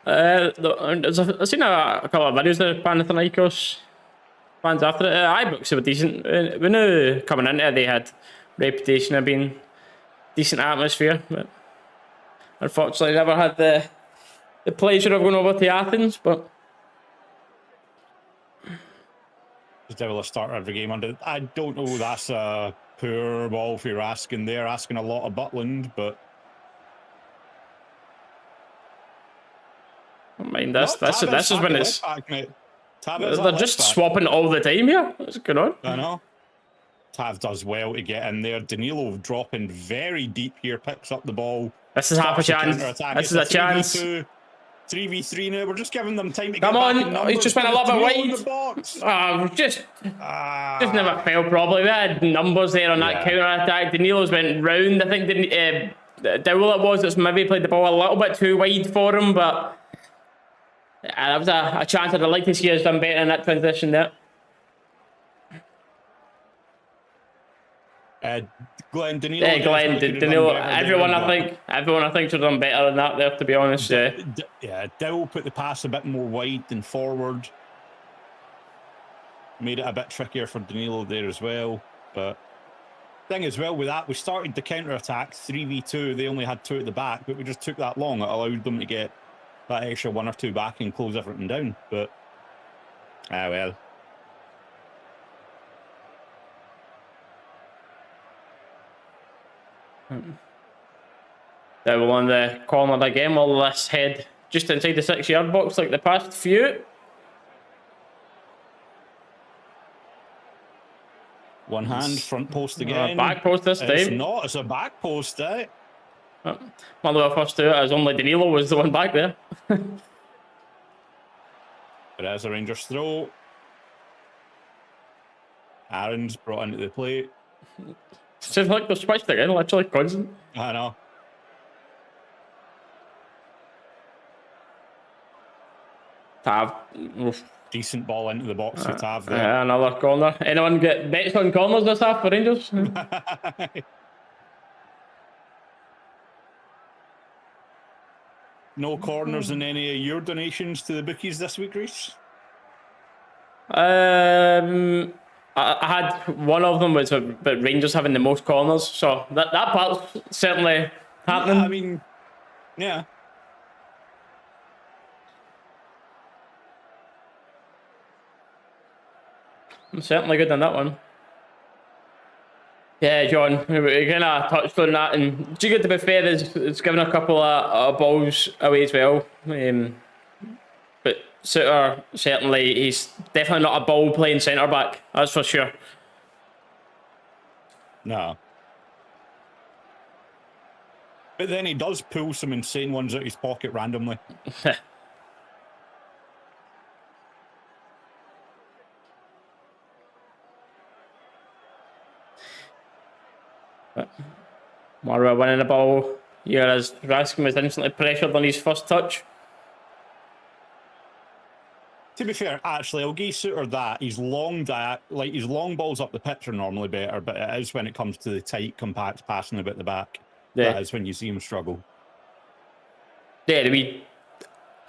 I've seen a couple of videos of Panathinaikos fans after it. Ibrox were decent. We knew coming into it they had reputation of being decent atmosphere, but unfortunately never had the pleasure of going over to Athens. But
the Devil a starter every game under. I don't know. That's a poor ball if you're asking. They're asking a lot of Butland, but.
I mean, this is when it's. They're just swapping all the time here. What's going on?
I know. Tav does well to get in there. Danilo dropping very deep here, picks up the ball.
This is half a chance. This is a chance.
3v3 now. We're just giving them time to
come
get
on.
back in numbers.
He's just went a little bit wide. Just never fell properly. We had numbers there on that counter attack. Danilo's went round. I think Dowell it was that's maybe played the ball a little bit too wide for him, but. That was a chance I'd like to see us done better in that transition there.
Danilo.
Everyone I think should have done better than that there, to be honest.
Dowell put the pass a bit more wide than forward. Made it a bit trickier for Danilo there as well. But thing as well with that, we started the counter-attack 3v2. They only had 2 at the back, but we just took that long. It allowed them to get that extra 1 or 2 back and close everything down. But well.
They will on the corner again. Will this head just inside the 6-yard box like the past few?
One hand, front post again.
Back post this time.
It's not, it's a back post, eh?
Motherwell first to it, as only Danilo was the one back there.
It is a Rangers throw. Aaron's brought into the plate.
Seems like they've switched again, literally constant.
I know.
Tav.
Decent ball into the box for Tav there.
Yeah, another corner. Anyone get bets on corners this half for Rangers?
No corners in any of your donations to the bookies this week, Reece?
I had one of them, but Rangers having the most corners, so that part's certainly happening.
Yeah, I mean, yeah.
I'm certainly good on that one. Yeah, John, we kind of touched on that, and Giga, to be fair, is given a couple of balls away as well. But Suter, certainly, he's definitely not a ball-playing centre-back, that's for sure.
No. But then he does pull some insane ones out of his pocket randomly.
Motherwell winning the ball here as Raskin was instantly pressured on his first touch.
To be fair, actually, I'll give Suter that. His long balls up the pitch are normally better, but it is when it comes to the tight, compact passing about the back.
Yeah.
That is when you see him struggle.
Yeah, the wee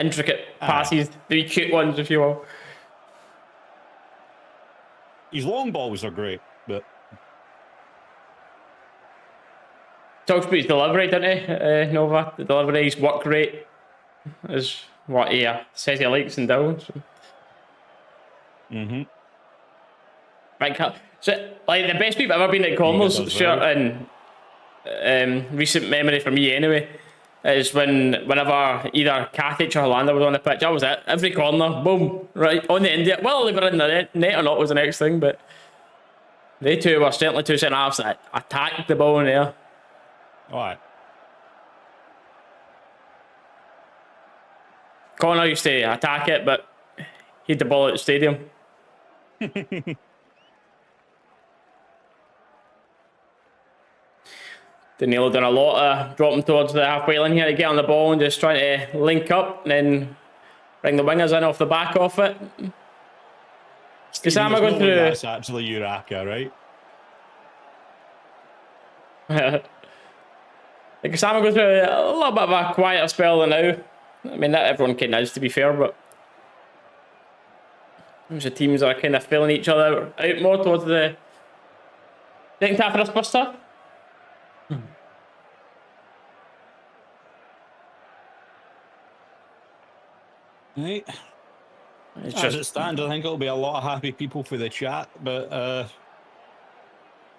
intricate passes, the wee cute ones, if you will.
His long balls are great, but...
Talks about his delivery, didn't he, Nova? The delivery, his work rate is what he says he likes and down. So.
Mm-hmm.
Right, so, like, the best we've ever been at corners, sure, and recent memory for me anyway is whenever either Katic or Hollander was on the pitch, that was it. Every corner, boom, right on the India. Well, they were in the net or not was the next thing, but they two were certainly two centre halves that attacked the ball in there.
All right.
Connor used to attack it, but he had the ball at the stadium. Danilo done a lot of dropping towards the halfway line here to get on the ball and just trying to link up and then bring the wingers in off the back of it. Kasama going through.
That's actually Uraka, right?
Kasama going through a little bit of a quieter spell than now. I mean, that everyone kind of is, to be fair, but the teams are kind of filling each other out more towards the second half of this first half.
Right.
It's
As
just
it stands, I think it'll be a lot of happy people for the chat, but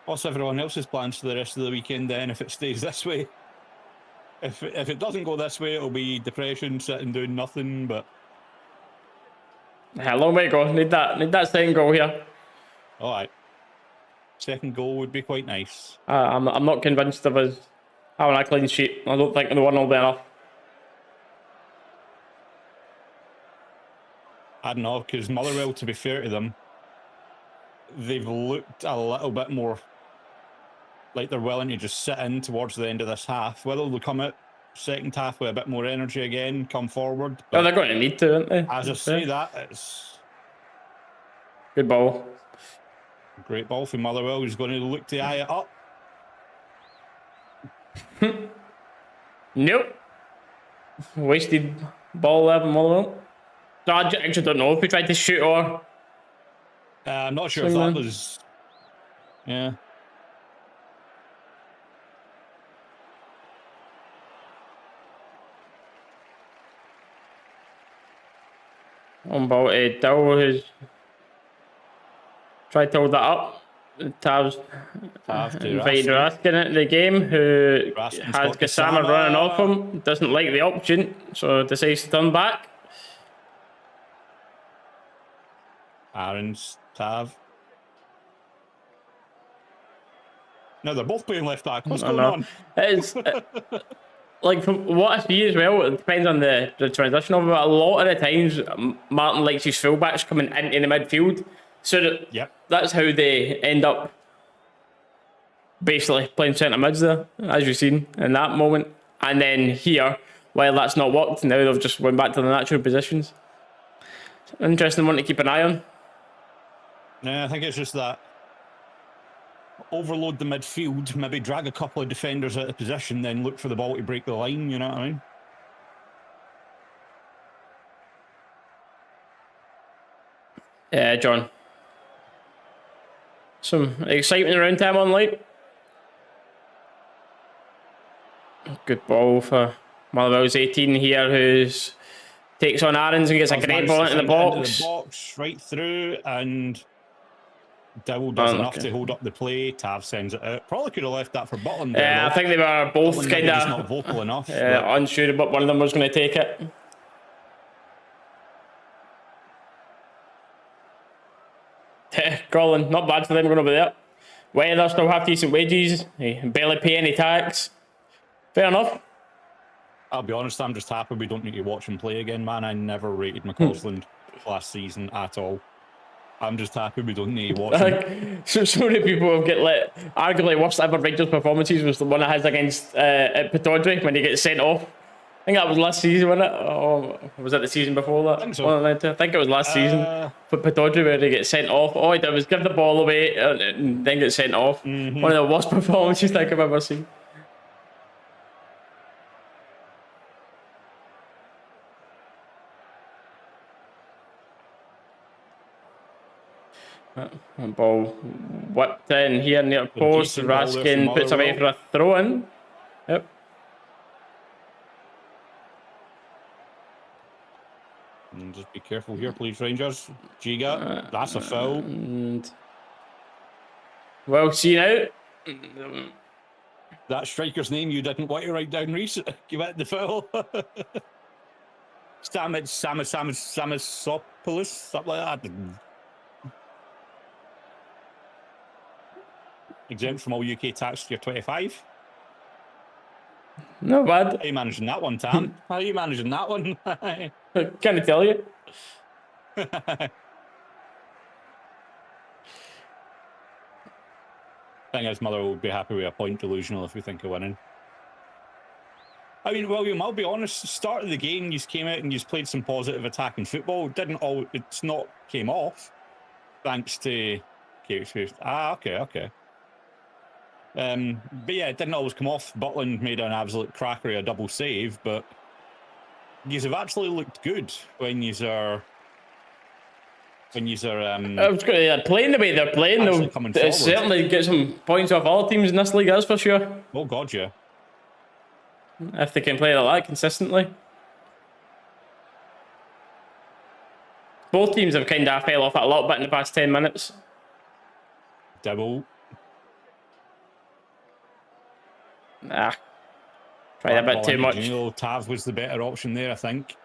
what's everyone else's plans for the rest of the weekend then if it stays this way? If it doesn't go this way, it'll be depression, sitting doing nothing, but...
a long way to go. Need that second goal here.
All right. Second goal would be quite nice.
I'm not convinced of us having a clean sheet. I don't think the one will be enough.
I don't know, because Motherwell, to be fair to them, they've looked a little bit more like they're willing to just sit in towards the end of this half. Whether they'll come out second half with a bit more energy again, come forward.
Oh, they're going to need to, aren't they?
As I say that, it's...
Good ball.
Great ball from Motherwell. He's going to look to eye it up.
Nope. Wasted ball there from Motherwell. No, I actually don't know if he tried to shoot or...
I'm not sure if that was... Yeah.
On ball to Dalus, who's tried to hold that up. Tav's invited Raskin into the game, who
Raskin's
has
got
Kasama running off him, doesn't like the option, so decides to turn back.
Aaron's Tav. No, they're both playing left back. What's going on?
It's like from what I see as well, it depends on the transition of it, but a lot of the times Martin likes his fullbacks coming into the midfield. So that's how they end up basically playing centre mids there, as you've seen in that moment. And then here, while that's not worked, now they've just went back to the natural positions. Interesting one to keep an eye on.
Yeah, I think it's just that overload the midfield, maybe drag a couple of defenders out of position, then look for the ball to break the line, you know what I mean?
Yeah, John. Some excitement around time on light. Good ball for Motherwell's 18 here, who's takes on Aarons and gets a great ball into the box.
Right through, and Dowell does enough to hold up the play. Tav sends it out. Probably could have left that for Butland.
Yeah, I think they were both kind of
not vocal enough.
unsure about one of them was going to take it. Colin, not bad for them going over there. Weather still have decent wages. They barely pay any tax. Fair enough.
I'll be honest, I'm just happy we don't need to watch him play again, man. I never rated McCausland last season at all. I'm just happy we don't need to watch him.
So many people have get let. Arguably worst ever Rangers performances was the one I had against at Pataudry when he gets sent off. I think that was last season, wasn't it? Or was that the season before that?
I think so.
I think it was last season for Pataudry where he gets sent off. All he did was give the ball away and then get sent off. One of the worst performances I think I've ever seen. Ball whipped in here near the post. Raskin puts away for a throw in. Yep.
And just be careful here, please, Rangers. Giga, that's a foul.
Well seen out.
That striker's name you didn't want to write down recently. You went the foul. Samasopoulos, something like that. Exempt from all UK tax year 25.
No bad.
How are you managing that one, Tam? How are you managing that one?
Can't tell you.
Thing is, Motherwell would be happy with a point delusional if we think of winning. I mean, William, I'll be honest, the start of the game, you came out and you played some positive attacking football. It's not came off, thanks to... okay. But yeah, it didn't always come off. Butland made an absolute crackery, a double save, but you have actually looked good when you are... I was going to
playing the way they're playing, they'll certainly get some points off all teams in this league, that's for sure.
Oh, God, yeah.
If they can play like that consistently. Both teams have kind of fell off a little bit in the past 10 minutes.
Double.
Tried a bit too much.
Tav was the better option there, I think.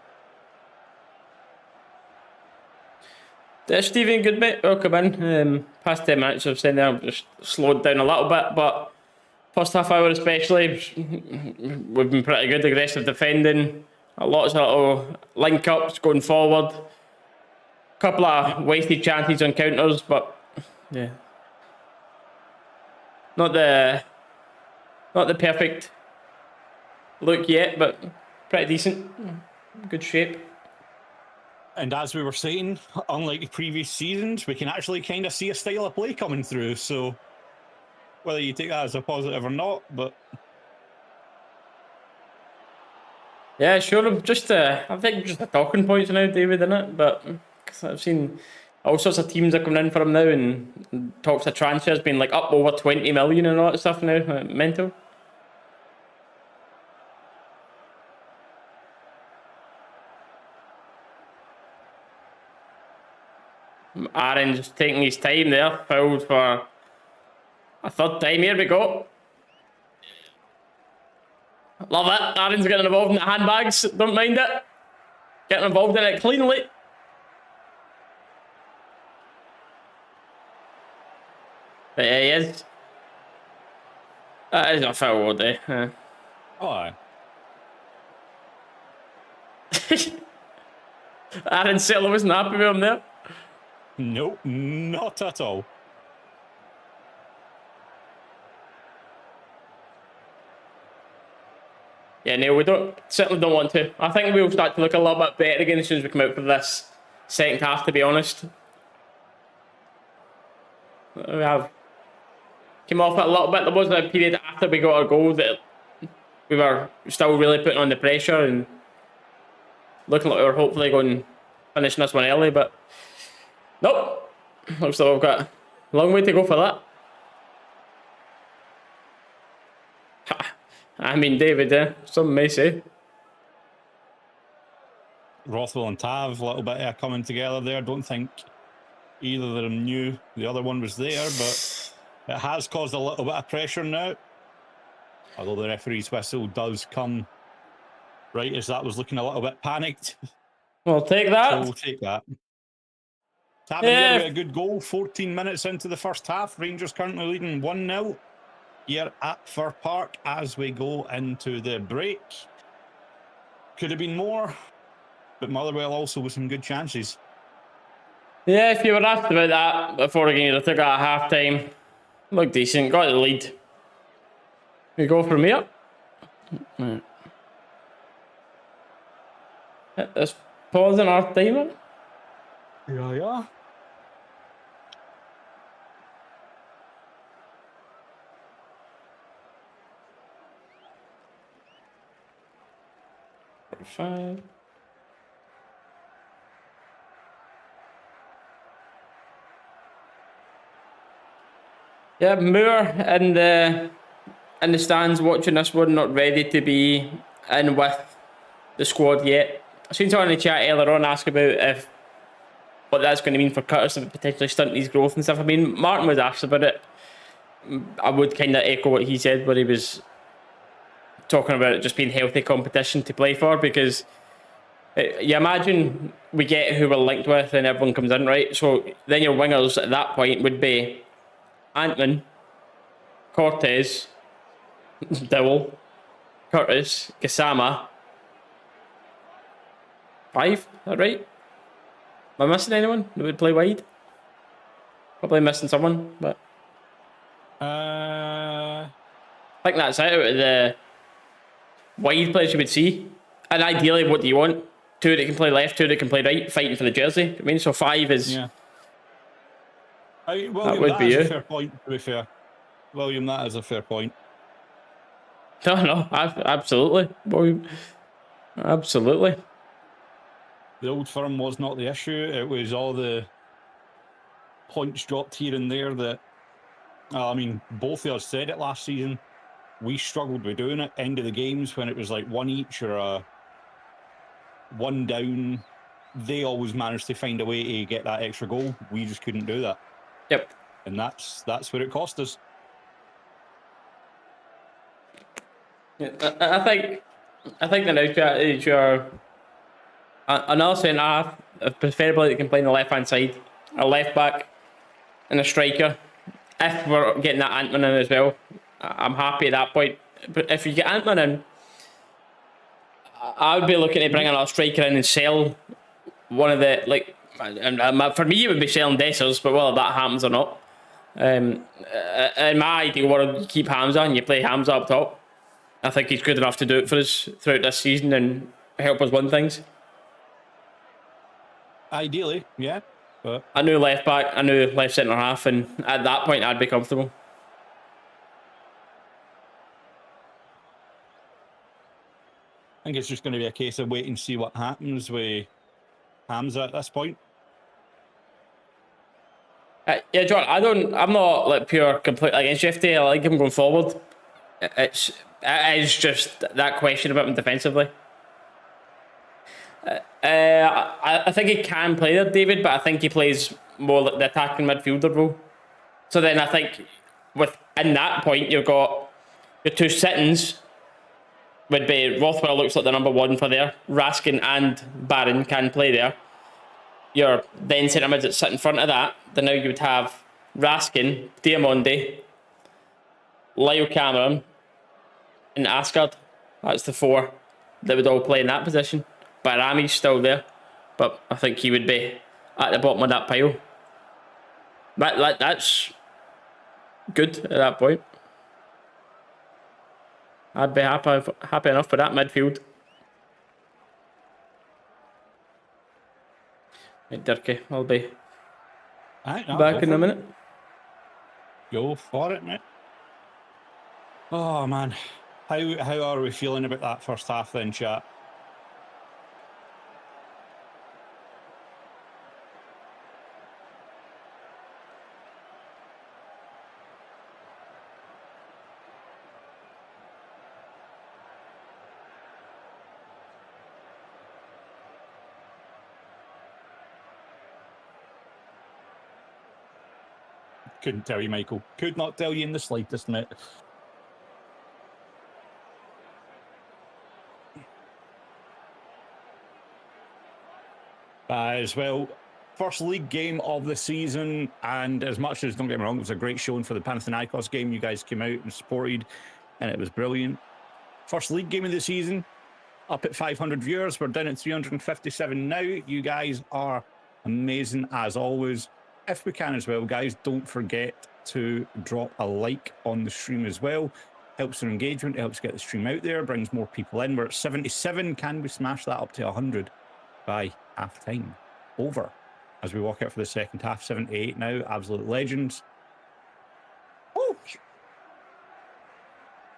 Stephen, good mate. Welcome in. Past 10 minutes I've seen there, just slowed down a little bit, but first half hour especially, we've been pretty good, aggressive defending, lots of little link-ups going forward, couple of wasted chances on counters, but yeah, not the perfect look yet, but pretty decent, good shape.
And as we were saying, unlike previous seasons, we can actually kind of see a style of play coming through. So whether you take that as a positive or not, but
yeah, sure. Just I think just the talking points now, David, isn't it? But cause I've seen all sorts of teams are coming in for him now, and talks of transfers being like up over 20 million and all that stuff now. Mental. Aaron just taking his time there, fouled for a third time. Here we go. Love it. Aaron's getting involved in the handbags. Don't mind it. Getting involved in it cleanly. But yeah, he is. That is a foul all day.
Oh, aye.
Aaron certainly wasn't happy with him there.
Nope, not at all.
Yeah, no, we certainly don't want to. I think we'll start to look a little bit better again as soon as we come out for this second half, to be honest. We have came off it a little bit. There was a period after we got our goal that we were still really putting on the pressure and looking like we were hopefully going to finish this one early, but nope. Looks like we've got a long way to go for that. I mean, David, some may say.
Rothwell and Tav, a little bit of coming together there. Don't think either of them knew the other one was there, but it has caused a little bit of pressure now. Although the referee's whistle does come right as that was looking a little bit panicked.
We'll take that.
So we'll take that. Tav here with a good goal, 14 minutes into the first half. Rangers currently leading 1-0 here at Fir Park as we go into the break. Could have been more, but Motherwell also with some good chances.
Yeah, if you were asked about that before the game, I took it at half time. Looked decent, got the lead. We go from here. Right. Hit this pause in our timer.
Yeah.
Five. Yeah, Moore in the stands watching this one, not ready to be in with the squad yet. I seen someone in the chat earlier on ask about what that's going to mean for Curtis, if it potentially stunt his growth and stuff. I mean, Martin was asked about it I would kind of echo what he said, where he was talking about it just being healthy competition to play for, because you imagine we get who we're linked with and everyone comes in, right? So then your wingers at that point would be Antman, Cortez, Dowell, Curtis, Gassama. 5, is that right? Am I missing anyone that would play wide? Probably missing someone, but
Uh,
I think that's it out of the wide players you would see. And ideally, what do you want? 2 that can play left, 2 that can play right, fighting for the jersey. I mean, so 5 is...
yeah.
That
William,
would
that
be
is a
you.
fair point, to be fair. William, that is a fair point.
No, absolutely. Well, absolutely.
The old firm was not the issue. It was all the points dropped here and there that, I mean, both of us said it last season. We struggled with doing it. End of the games when it was like 1 each or a 1 down. They always managed to find a way to get that extra goal. We just couldn't do that.
Yep.
And that's where it cost us.
Yeah, I think the now strategy are another centre half, preferably that can play on the left hand side, a left back, and a striker. If we're getting that Antman in as well, I'm happy at that point. But if you get Antman in, I would be looking to bring another striker in and sell one of the, like, and for me it would be selling Dessers, but whether that happens or not. In my ideal world, you keep Hamza and you play Hamza up top. I think he's good enough to do it for us throughout this season and help us win things.
Ideally, yeah. But
I knew left back, I knew left centre half, and at that point I'd be comfortable.
I think it's just going to be a case of waiting to see what happens with Hamza at this point.
Yeah, John, I'm not like pure complete against Shifty. I like him going forward. It is just that question about him defensively. I think he can play there, David, but I think he plays more like the attacking midfielder role. So then I think within that point, you've got your 2 sittings would be Rothwell looks like the number 1 for there. Raskin and Barron can play there. Your then centre mids that sit in front of that. Then now you would have Raskin, Diamondi, Lyle Cameron, and Asgard. That's the 4 that would all play in that position. Barami's still there, but I think he would be at the bottom of that pile. That's good at that point. I'd be happy enough with that midfield. Right, Dirkie, I'll be back in a minute.
Go for it, mate. Oh, man. How are we feeling about that first half then, chat? Couldn't tell you, Michael. Could not tell you in the slightest, mate. As well, first league game of the season, and as much as, don't get me wrong, it was a great showing for the Panathinaikos game. You guys came out and supported, and it was brilliant. First league game of the season, up at 500 viewers. We're down at 357 now. You guys are amazing as always. If we can as well, guys, don't forget to drop a like on the stream as well. Helps our engagement, helps get the stream out there, brings more people in. We're at 77. Can we smash that up to 100 by half time? Over as we walk out for the second half. 78 now. Absolute legends. Oh,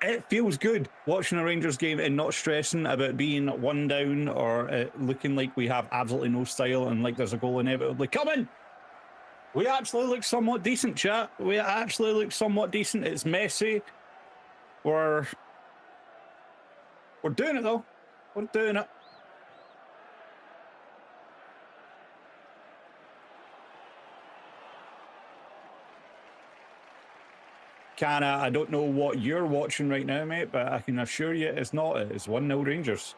it feels good watching a Rangers game and not stressing about being 1 down or looking like we have absolutely no style and like there's a goal inevitably coming. We actually look somewhat decent, chat. We actually look somewhat decent. It's messy. We're doing it, though. We're doing it. Canna, I don't know what you're watching right now, mate, but I can assure you it's not. It's 1-0 Rangers.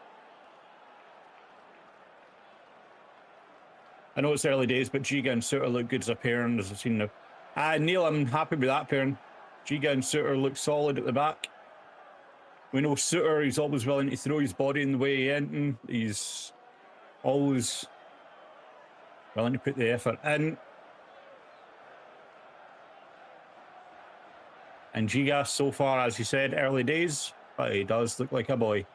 I know it's early days, but Giga and Suter look good as a pairing, as I've seen now. Neil, I'm happy with that pairing. Giga and Suter look solid at the back. We know Suter, he's always willing to throw his body in the way he entering. He's always willing to put the effort in. And Giga, so far, as you said, early days, but he does look like a boy.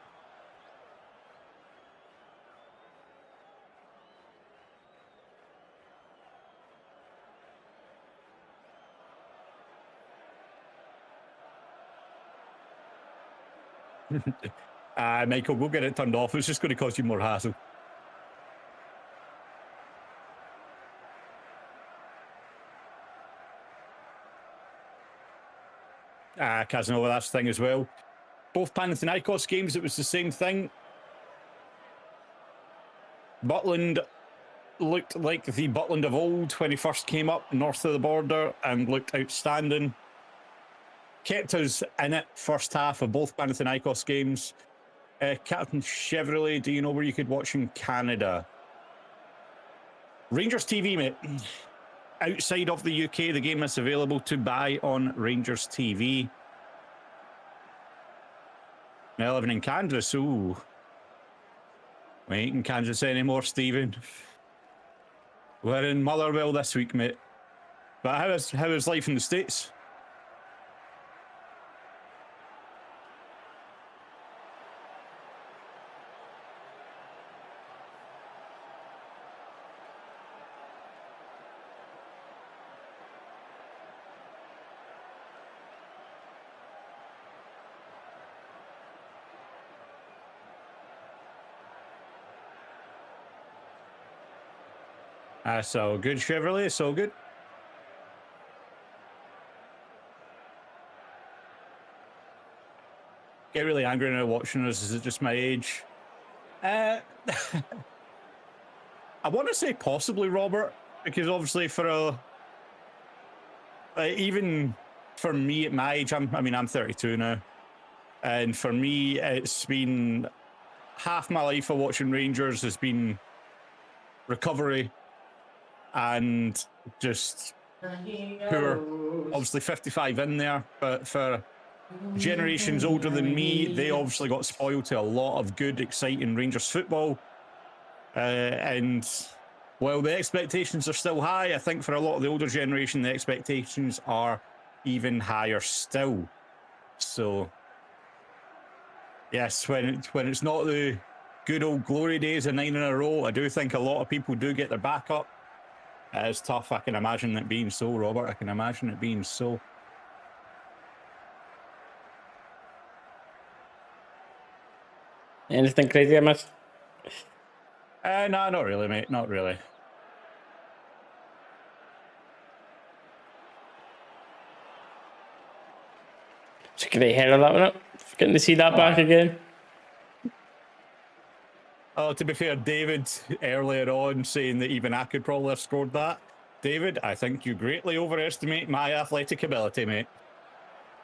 Michael, go get it turned off. It's just going to cost you more hassle. Casanova, that's the thing as well. Both Panathinaikos games, it was the same thing. Butland looked like the Butland of old when he first came up north of the border and looked outstanding. Kept us in it first half of both Panathinaikos games. Captain Chevrolet, do you know where you could watch in Canada? Rangers TV, mate. Outside of the UK, the game is available to buy on Rangers TV. Now living in Kansas, ooh. We ain't in Kansas anymore, Stephen. We're in Motherwell this week, mate. But how is life in the States? So good, Chevrolet, so good. Get really angry now watching us. Is it just my age? I want to say possibly, Robert, because obviously for even for me at my age, I'm 32 now, and for me it's been half my life of watching Rangers has been recovery and just poor. Obviously 55 in there, but for generations older than me, they obviously got spoiled to a lot of good, exciting Rangers football. And while the expectations are still high, I think for a lot of the older generation, the expectations are even higher still. So, yes, when it's not the good old glory days of 9 in a row, I do think a lot of people do get their back up. It's tough. I can imagine it being so, Robert. I can imagine it being so.
Anything crazy I missed?
No, not really, mate. Not really.
It's a great header, that one up. Getting to see that back again.
Oh, to be fair, David earlier on saying that even I could probably have scored that. David, I think you greatly overestimate my athletic ability, mate.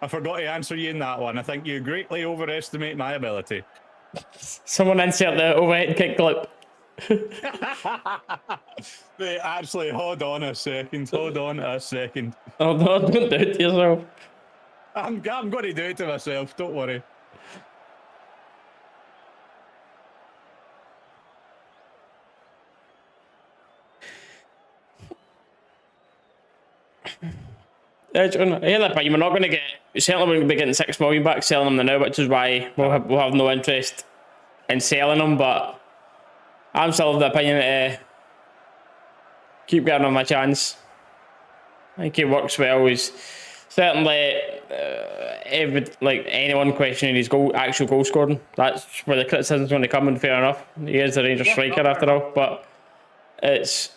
I forgot to answer you in that one. I think you greatly overestimate my ability.
Someone insert the overhead kick clip.
Mate, actually, hold on a second. Hold on a second.
Oh no, don't do it to yourself.
I'm going to do it to myself. Don't worry.
John, I hear that, but you're not going to get. You certainly wouldn't be getting 6 million back selling them now, which is why we'll have no interest in selling them. But I'm still of the opinion that keep getting on my chance. I think he works well. He's certainly anyone questioning his actual goal scoring. That's where the criticism's going to come, and fair enough. He is the Rangers striker after all, but it's.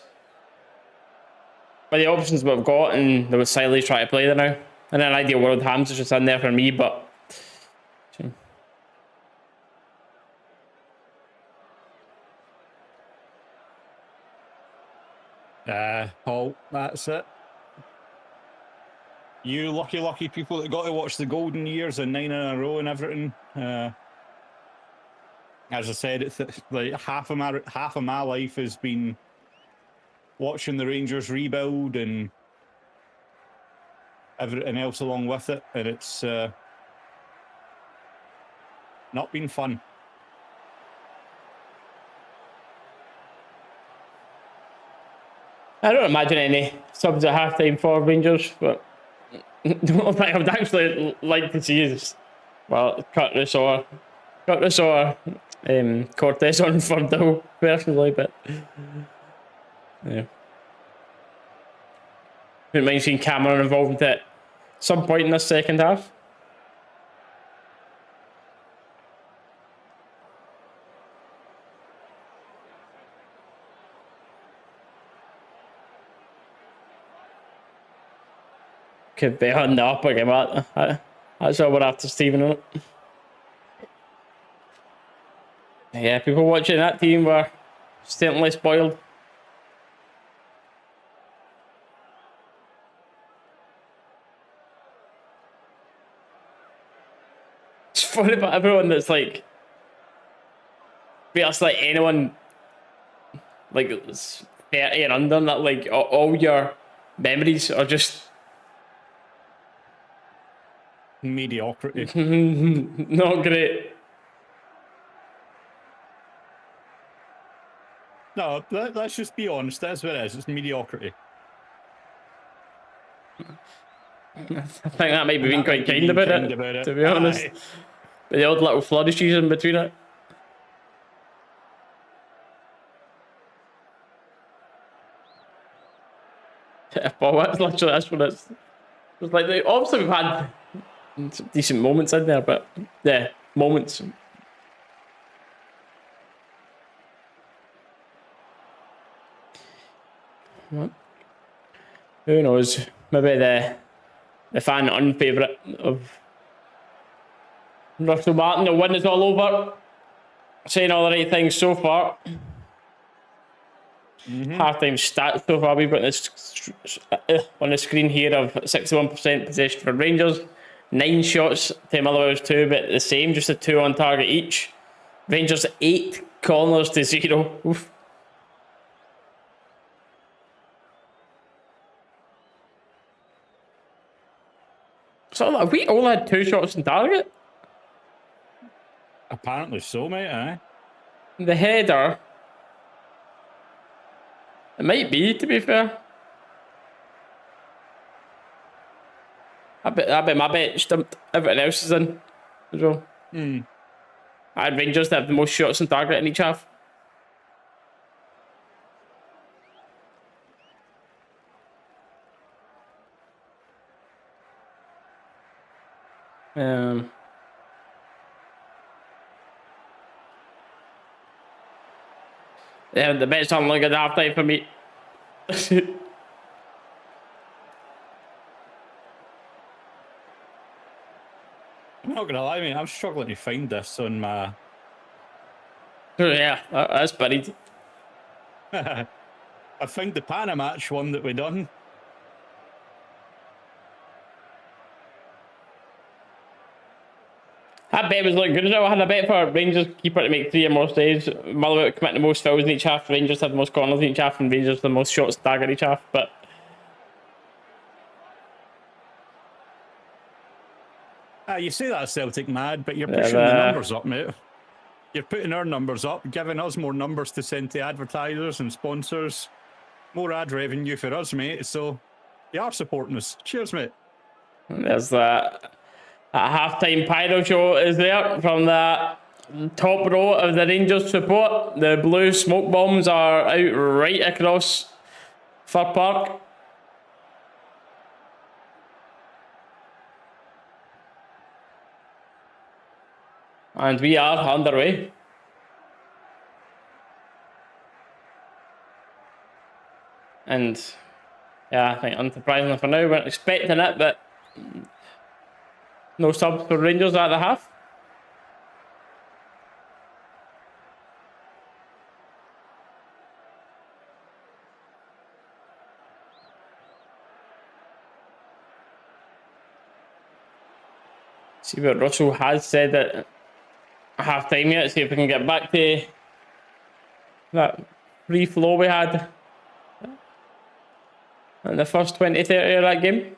But the options we've got, and there was Siley's trying to play there now. In an ideal world, Hams is just in there for me, but.
Paul, that's it. You lucky people that got to watch the golden years and 9 in a row and everything. As I said, it's like half of my life has been watching the Rangers rebuild and everything else along with it, and it's not been fun.
I don't imagine any subs at halftime for Rangers, but the one thing I would actually like to see is, well, Curtis or Cortez on Furdle, personally, but yeah. Wouldn't mind seeing Cameron involved at some point in this second half. Could be on the up again, but that's all we're after Stephen on it. Yeah, people watching that team were certainly spoiled. It's funny about everyone that's like, it's like anyone like 30 and under, that like all your memories are just
Mediocrity.
not great.
No, let's just be honest. That's what it is. It's mediocrity.
I think that might be being quite kind about it, to be honest.
Aye.
But the odd little flourishes in between it. But that's literally that's what it's like. Obviously, we've had some decent moments in there, but yeah, moments. What? Who knows? Maybe the fan unfavourite of Russell Martin. The win is all over. Saying all the right things so far. Half-time stats so far. We've got this on the screen here of 61% possession for Rangers, 9 shots to Motherwell's 2, but the same, just a 2 on target each. Rangers 8 corners to 0. Oof. So we all had 2 shots on target.
Apparently so, mate. Aye.
The header. It might be, to be fair. I bet my bet stumped. Everything else is in as well. I had Rangers to have the most shots on target in each half. Yeah, the bet's on like at half time for me.
I'm not gonna lie, mate. I'm struggling to find this on my.
Yeah, that's buried.
I found the Panamatch one that we done.
That bet was looking good as well. I had a bet for Rangers keeper to make 3 or more saves. Motherwell to commit the most fouls in each half. Rangers had the most corners in each half, and Rangers the most shots staggered each half. But
You say that Celtic mad, but you're pushing the numbers up, mate. You're putting our numbers up, giving us more numbers to send to advertisers and sponsors. More ad revenue for us, mate. So you are supporting us. Cheers, mate.
there's that half-time pyro show is there from the top row of the Rangers support. The blue smoke bombs are out right across Fir Park. And we are underway. And yeah, I think unsurprisingly for now, we weren't expecting it, but no subs for Rangers at the half. See what Russell has said at half time yet. See if we can get back to that free flow we had in the first 20-30 of that game.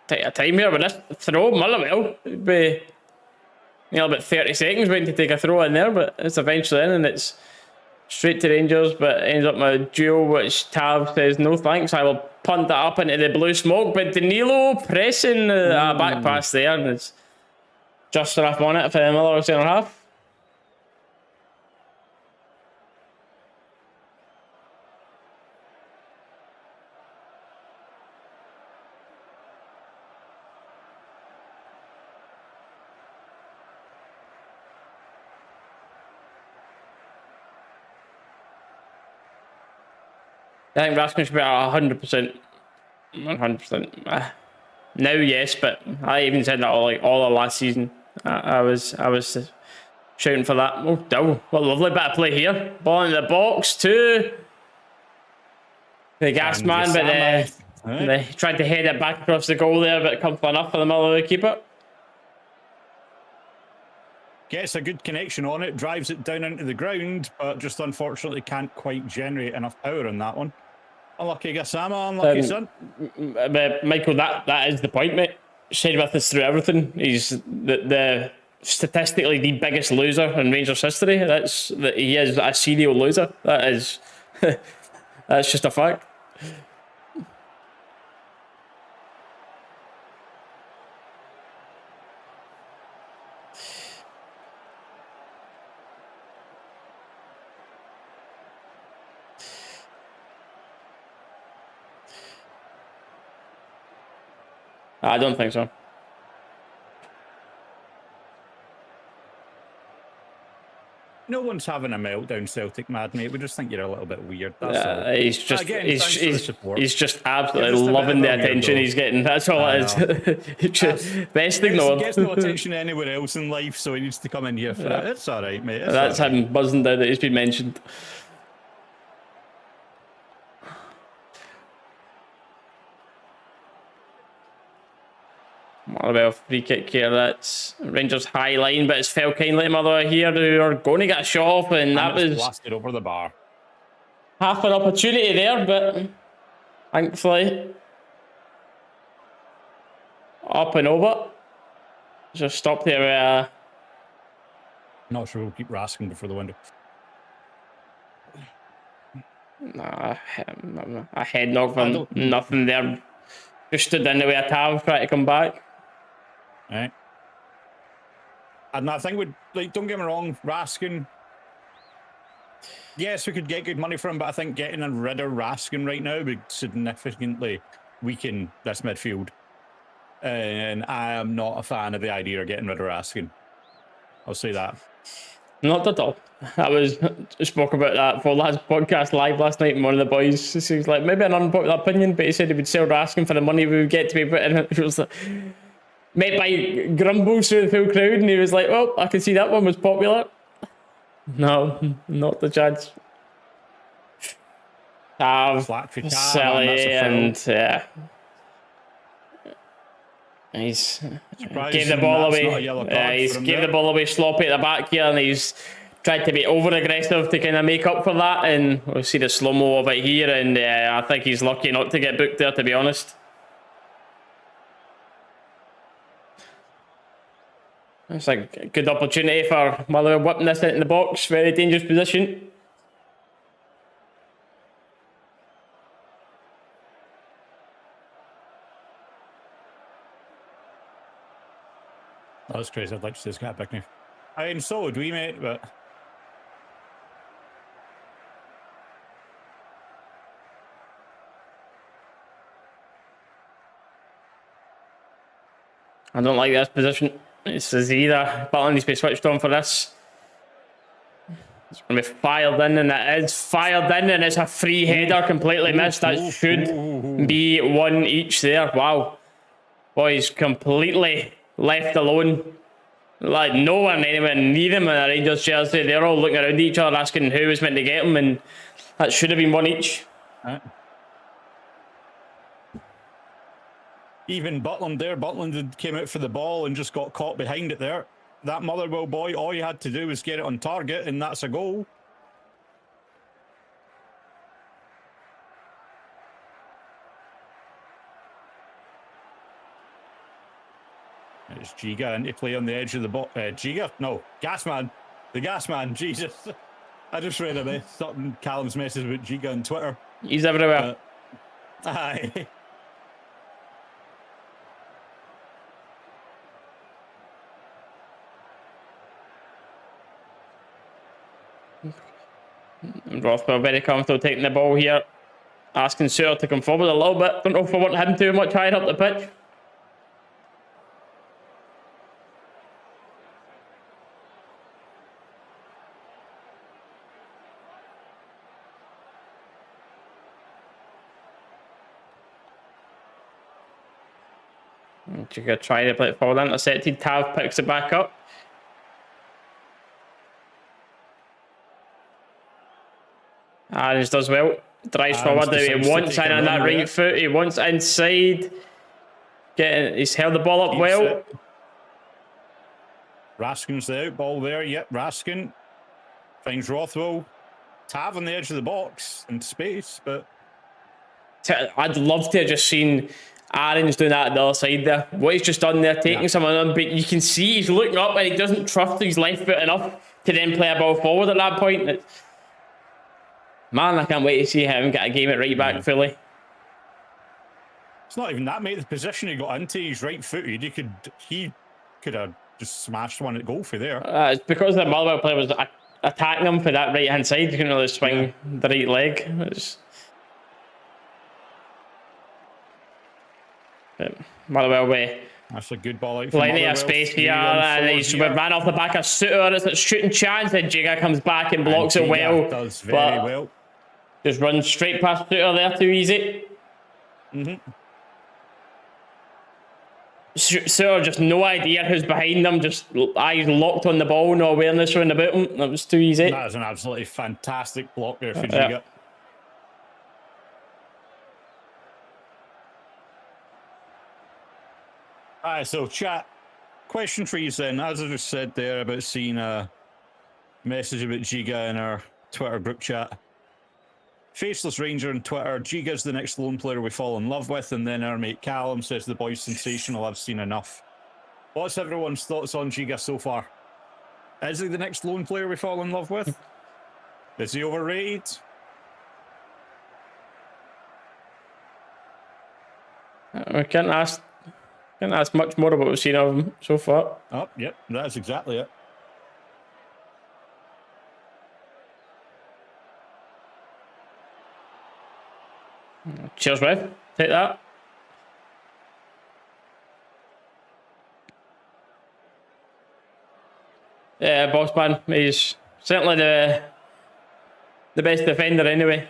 Take a time here with this throw. Motherwell would be about 30 seconds waiting to take a throw in there, but it's eventually in and it's straight to Rangers, but ends up with a duel which Tav says no thanks, I will punt that up into the blue smoke, but Danilo pressing a back pass there, and it's just enough on it for the Motherwell centre half. I think Rasmus should be 100%. 100%. Now, yes, but I even said that all of last season. I was shouting for that. Oh, Dow. What a lovely bit of play here. Ball into the box to the gas man, but they tried to head it back across the goal there, but comfortable enough for the Motherwell keeper.
Gets a good connection on it, drives it down into the ground, but just unfortunately can't quite generate enough power on that one. Unlucky Gassama, unlucky son.
Michael, that is the point, mate. Shedworth is through everything. He's the statistically the biggest loser in Rangers history. He is a serial loser. That is that's just a fact. I don't think so.
No one's having a meltdown, Celtic mad, mate. We just think you're a little bit weird. That's all.
He's just
Again,
he's just absolutely loving the attention he's getting. That's all it is. Best ignored.
He gets no attention anywhere else in life, so he needs to come in here for it. It's all right, mate.
That's him buzzing down that he's been mentioned. Motherwell free kick here. That's Rangers high line, but it's fell kindly to Motherwell here, who are going to get a shot off, and that was
blasted over the bar.
Half an opportunity there, but thankfully up and over. Just stop there.
Not sure we'll keep Raskin before the window.
Nah, a head knock from nothing there. Just stood in the way of Tav, trying to come back.
Right. And I think don't get me wrong, Raskin. Yes, we could get good money from him, but I think getting rid of Raskin right now would significantly weaken this midfield. And I am not a fan of the idea of getting rid of Raskin. I'll say that.
Not at all. I spoke about that for last podcast live last night, and one of the boys, he was like, maybe an unpopular opinion, but he said he would sell Raskin for the money we would get to be put in. It was like, met by grumbles through the full crowd, and he was like, well, I can see that one was popular. No, not the judge. Silly, and he's gave the ball away. He's gave the ball away sloppy at the back here, and he's tried to be over aggressive to kind of make up for that. And we'll see the slow mo of it here, and I think he's lucky not to get booked there, to be honest. It's a good opportunity for Motherwell whipping this into the box. Very dangerous position.
Oh, that's crazy. I'd like to see this guy back now. I mean, so would we, mate, but...
I don't like this position. This is either button needs to be switched on for this. It's going to be fired in, and it is fired in, and it's a free header completely missed. That should be one each there. Wow. Boys completely left alone Like, no one anywhere near them in a Rangers jersey. They're all looking around each other asking who was meant to get them, and that should have been one each.
Even Butland there. Butland came out for the ball and just got caught behind it there. That Motherwell boy, all you had to do was get it on target, and that's a goal. It's Giga into play on the edge of the box. Giga? No, Gasman. The Gasman. Jesus. I just read something Callum's message about Giga on Twitter.
He's everywhere.
Aye.
Rothwell very comfortable taking the ball here. Asking Suter to come forward a little bit. Don't know if I want him too much higher up the pitch. Giga trying to play it forward, intercepted. Tav picks it back up. Aarons does well. Drives forward. He wants in on that right foot. He wants inside. He's held the ball up well.
Raskin's the out ball there. Yep, Raskin finds Rothwell. Tav on the edge of the box in space, but
I'd love to have just seen Aaron's doing that at the other side there. What he's just done there, taking someone on, but you can see he's looking up and he doesn't trust his left foot enough to then play a ball forward at that point. Man, I can't wait to see him get a game it right back fully.
It's not even that, mate. The position he got into, he's right-footed. He could have just smashed one at goal for there.
It's because the Motherwell player was attacking him for that right-hand side. You couldn't really swing the right leg. Motherwell way.
That's a good ball out.
Plenty of space here, and he's ran off the back of Suter. It's a shooting chance, and Giga comes back and blocks it well.
Does very well.
Just runs straight past Suter there, too easy. Suter just no idea who's behind him, just eyes locked on the ball, no awareness around about him. That was too easy.
That is an absolutely fantastic block there for Giga. Alright, so chat. Question for you then. As I just said there about seeing a message about Giga in our Twitter group chat. Faceless Ranger on Twitter, Giga's the next lone player we fall in love with, and then our mate Callum says the boy's sensational, I've seen enough. What's everyone's thoughts on Giga so far? Is he the next lone player we fall in love with? Is he overrated?
We can't ask much more about what we've seen of him so far.
Oh, yep, that's exactly it.
Cheers, Rev. Take that. Yeah, Bossman. He's certainly the best defender anyway.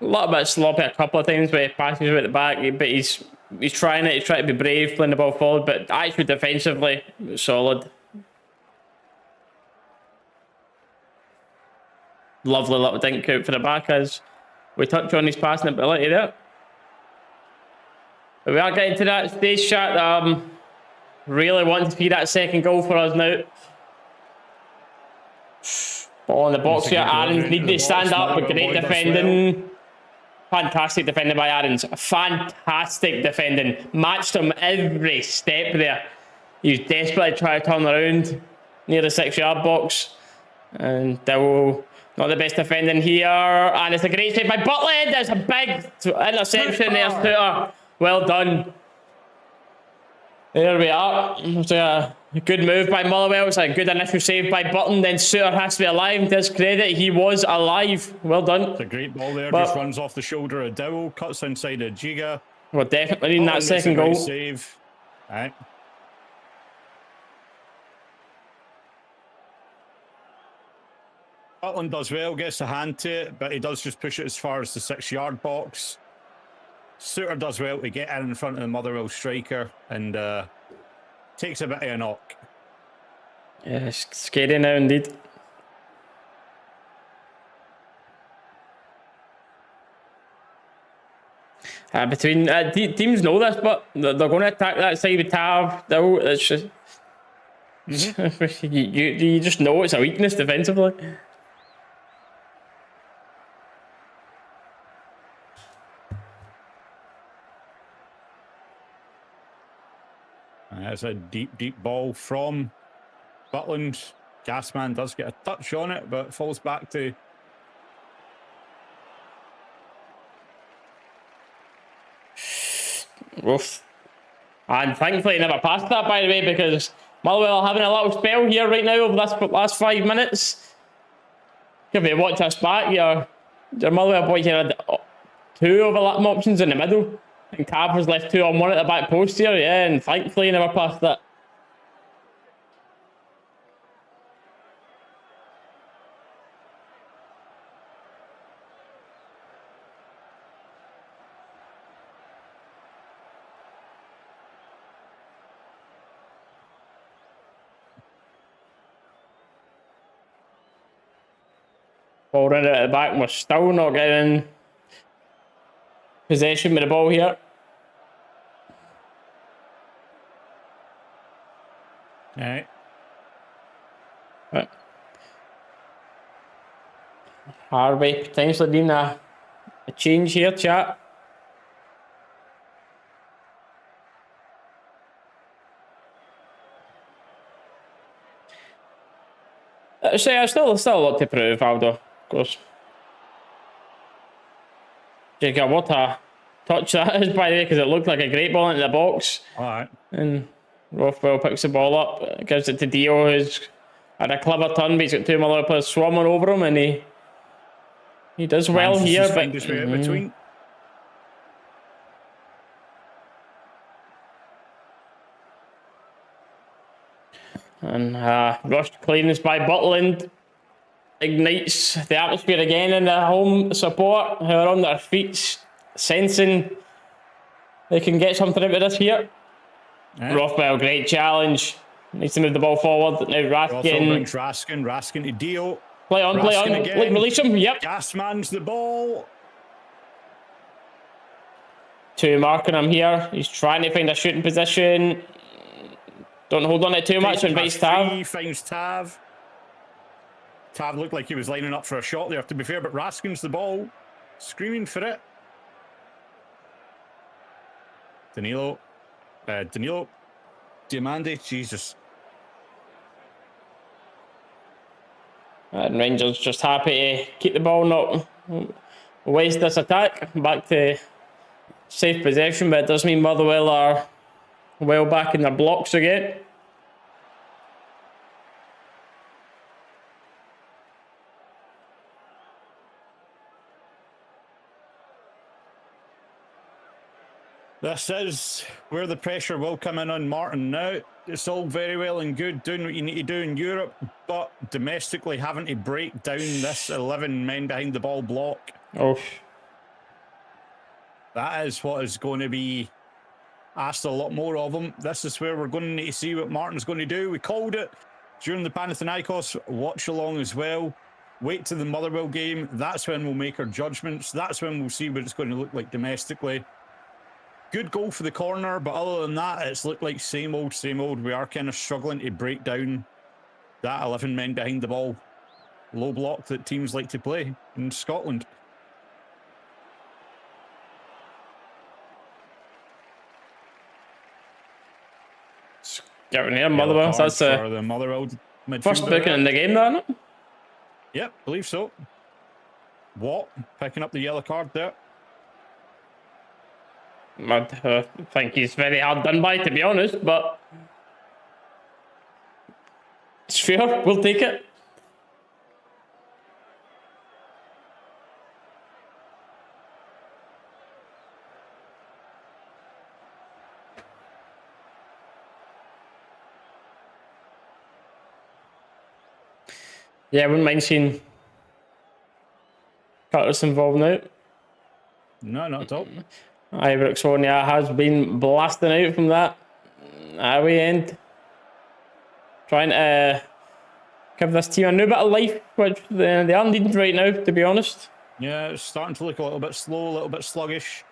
A little bit sloppy a couple of times where he passes out the back, but he's trying it. He's trying to be brave, playing the ball forward, but actually defensively, solid. Lovely little dink out for the back as we touch on his passing ability there. But we are getting to that stage, chat. Really wanting to see that second goal for us now. Ball in the box here. Aaron's needing to stand up, but great defending. Fantastic defending by Aaron's. Fantastic defending. Matched him every step there. He was desperately trying to turn around near the 6-yard box. And Dowell, not the best defending here. And it's a great save by Butland. There's a big interception there, Suter. Well done. There we are. It's a good move by Motherwell. It's a good initial save by Button. Then Suter has to be alive. To his credit, he was alive. Well done.
It's a great ball there. Just runs off the shoulder of Dowell. Cuts inside of Giga.
We're definitely needing that second goal.
Save. All right. Butland does well. Gets a hand to it, but he does just push it as far as the 6-yard box. Suter does well to get in front of the Motherwell striker and takes a bit of a knock.
Yeah, it's scary now indeed. Between teams know this, but they're going to attack that side with Tav. It's just you just know it's a weakness defensively.
That's a deep ball from Butland. Gasman does get a touch on it, but falls back to...
Oof. And thankfully he never passed that, by the way, because Motherwell are having a little spell here right now over this last 5 minutes. If you watch us back, your Motherwell boys here had 2 overlapping options in the middle. And Cav was left 2 on 1 at the back post here, yeah, and thankfully he never passed that. Ball running out at the back, and we're still not getting possession with the ball here.
Right.
Harvey potentially being a change here, chat. So still a lot to prove, Aldo, of course. Jacob, what a touch that is, by the way, because it looked like a great ball into the box.
All right.
And Rothwell picks the ball up, gives it to Dio, who's had a clever turn, but he's got 2 Motherwell players swarming over him, and he does well here, but
between.
And rushed clearance by Butland ignites the atmosphere again in the home support, who are on their feet, sensing they can get something out of this here. Yeah. Rothwell, great challenge. Needs to move the ball forward. Now Raskin.
Brings Raskin to Dio.
Play on. Again. Release him. Yep.
Gasman's the ball.
2 marking him here. He's trying to find a shooting position. Don't hold on it too much. Invites Tav.
Finds Tav. Tav looked like he was lining up for a shot there, to be fair, but Raskin's the ball. Screaming for it. Danilo. Diamande. Jesus.
And Rangers just happy to keep the ball, not waste this attack. Back to safe possession, but it does mean Motherwell are well back in their blocks again.
This is where the pressure will come in on Martin now. It's all very well and good doing what you need to do in Europe, but domestically having to break down this 11 men behind the ball block.
Oh.
That is what is going to be asked a lot more of him. This is where we're going to need to see what Martin's going to do. We called it during the Panathinaikos watch along as well. Wait to the Motherwell game. That's when we'll make our judgments. That's when we'll see what it's going to look like domestically. Good goal for the corner, but other than that, it's looked like same old, same old. We are kind of struggling to break down that 11 men behind the ball low block that teams like to play in Scotland.
Getting here, Motherwell. That's
the Motherwell
first booking in the game, isn't it?
Yep, believe so. Watt picking up the yellow card there.
I think he's very hard done by, to be honest, but it's fair. We'll take it. Yeah, I wouldn't mind seeing Curtis involved now.
No, not at all.
Ibroxonia has been blasting out from that away end. Trying to give this team a new bit of life, which they are needing right now, to be honest.
Yeah, it's starting to look a little bit slow, a little bit sluggish.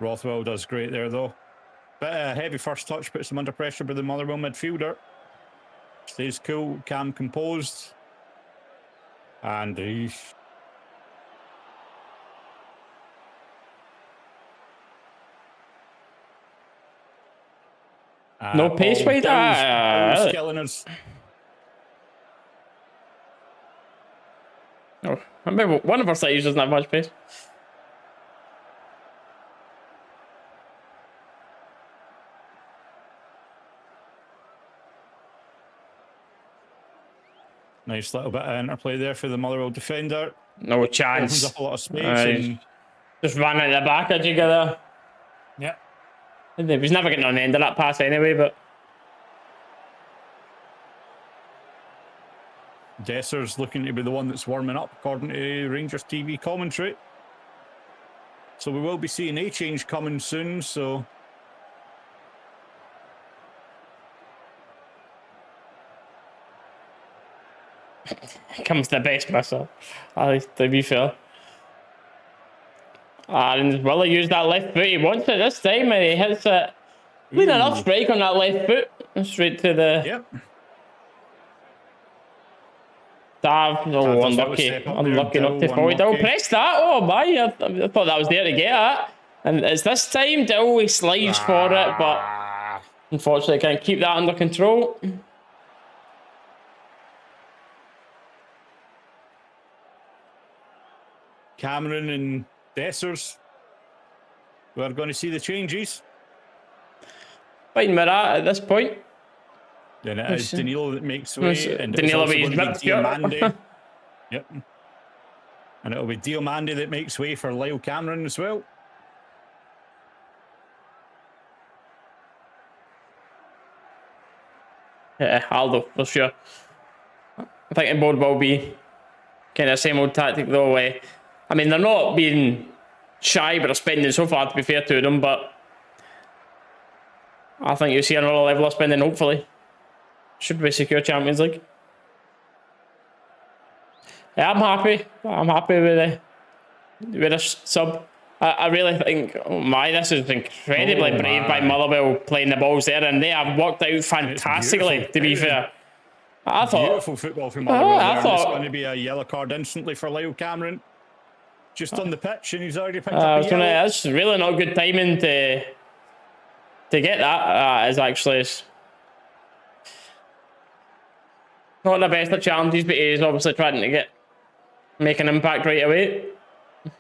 Rothwell does great there, though. Bit of heavy first touch, puts him under pressure by the Motherwell midfielder. Stays cool, calm, composed. And
no pace by that.
Killing us.
Oh, I remember one of our sides doesn't have much pace.
Nice little bit of interplay there for the Motherwell defender.
No chance.
Opens up a lot of space. And
just ran out the back edge together.
yeah.
He was never getting on the end of that pass anyway, but
Desser's looking to be the one that's warming up, according to Rangers TV commentary. So we will be seeing a change coming soon, so...
comes the best missile, at least to be fair. And will he use that left foot? He wants it this time, and he hits it. Clean enough strike on that left foot. Straight to the...
Yep.
Dav, no, unlucky. Unlucky not to forward. Dill press that. Oh my, I thought that was there to get at. And it's this time, Dill, he slides for it, but unfortunately can't keep that under control.
Cameron and Dessers. We're going to see the changes.
Fighting with that at this point.
Then it is Danilo that makes way. And
Danilo
it's also going to be Diomande. Yep. And it'll be Diomande that makes way for Lyle Cameron as well.
Yeah, Aldo, for sure. I think the board will be kind of same old tactic though. I mean, they're not being shy, but they're spending so far, to be fair to them, but I think you'll see another level of spending, hopefully. Should we secure Champions League? Yeah, I'm happy. I'm happy with a sub. I really think, oh my, this is incredibly brave by Motherwell playing the balls there, and they have worked out fantastically, to be fair. I thought...
Beautiful football from Motherwell.
I thought...
It's going to be a yellow card instantly for Lyle Cameron. Just on the pitch, and he's already picked up a yellow.
That's really not good timing to get that. Is actually... not the best of challenges, but he's obviously trying to make an impact right away.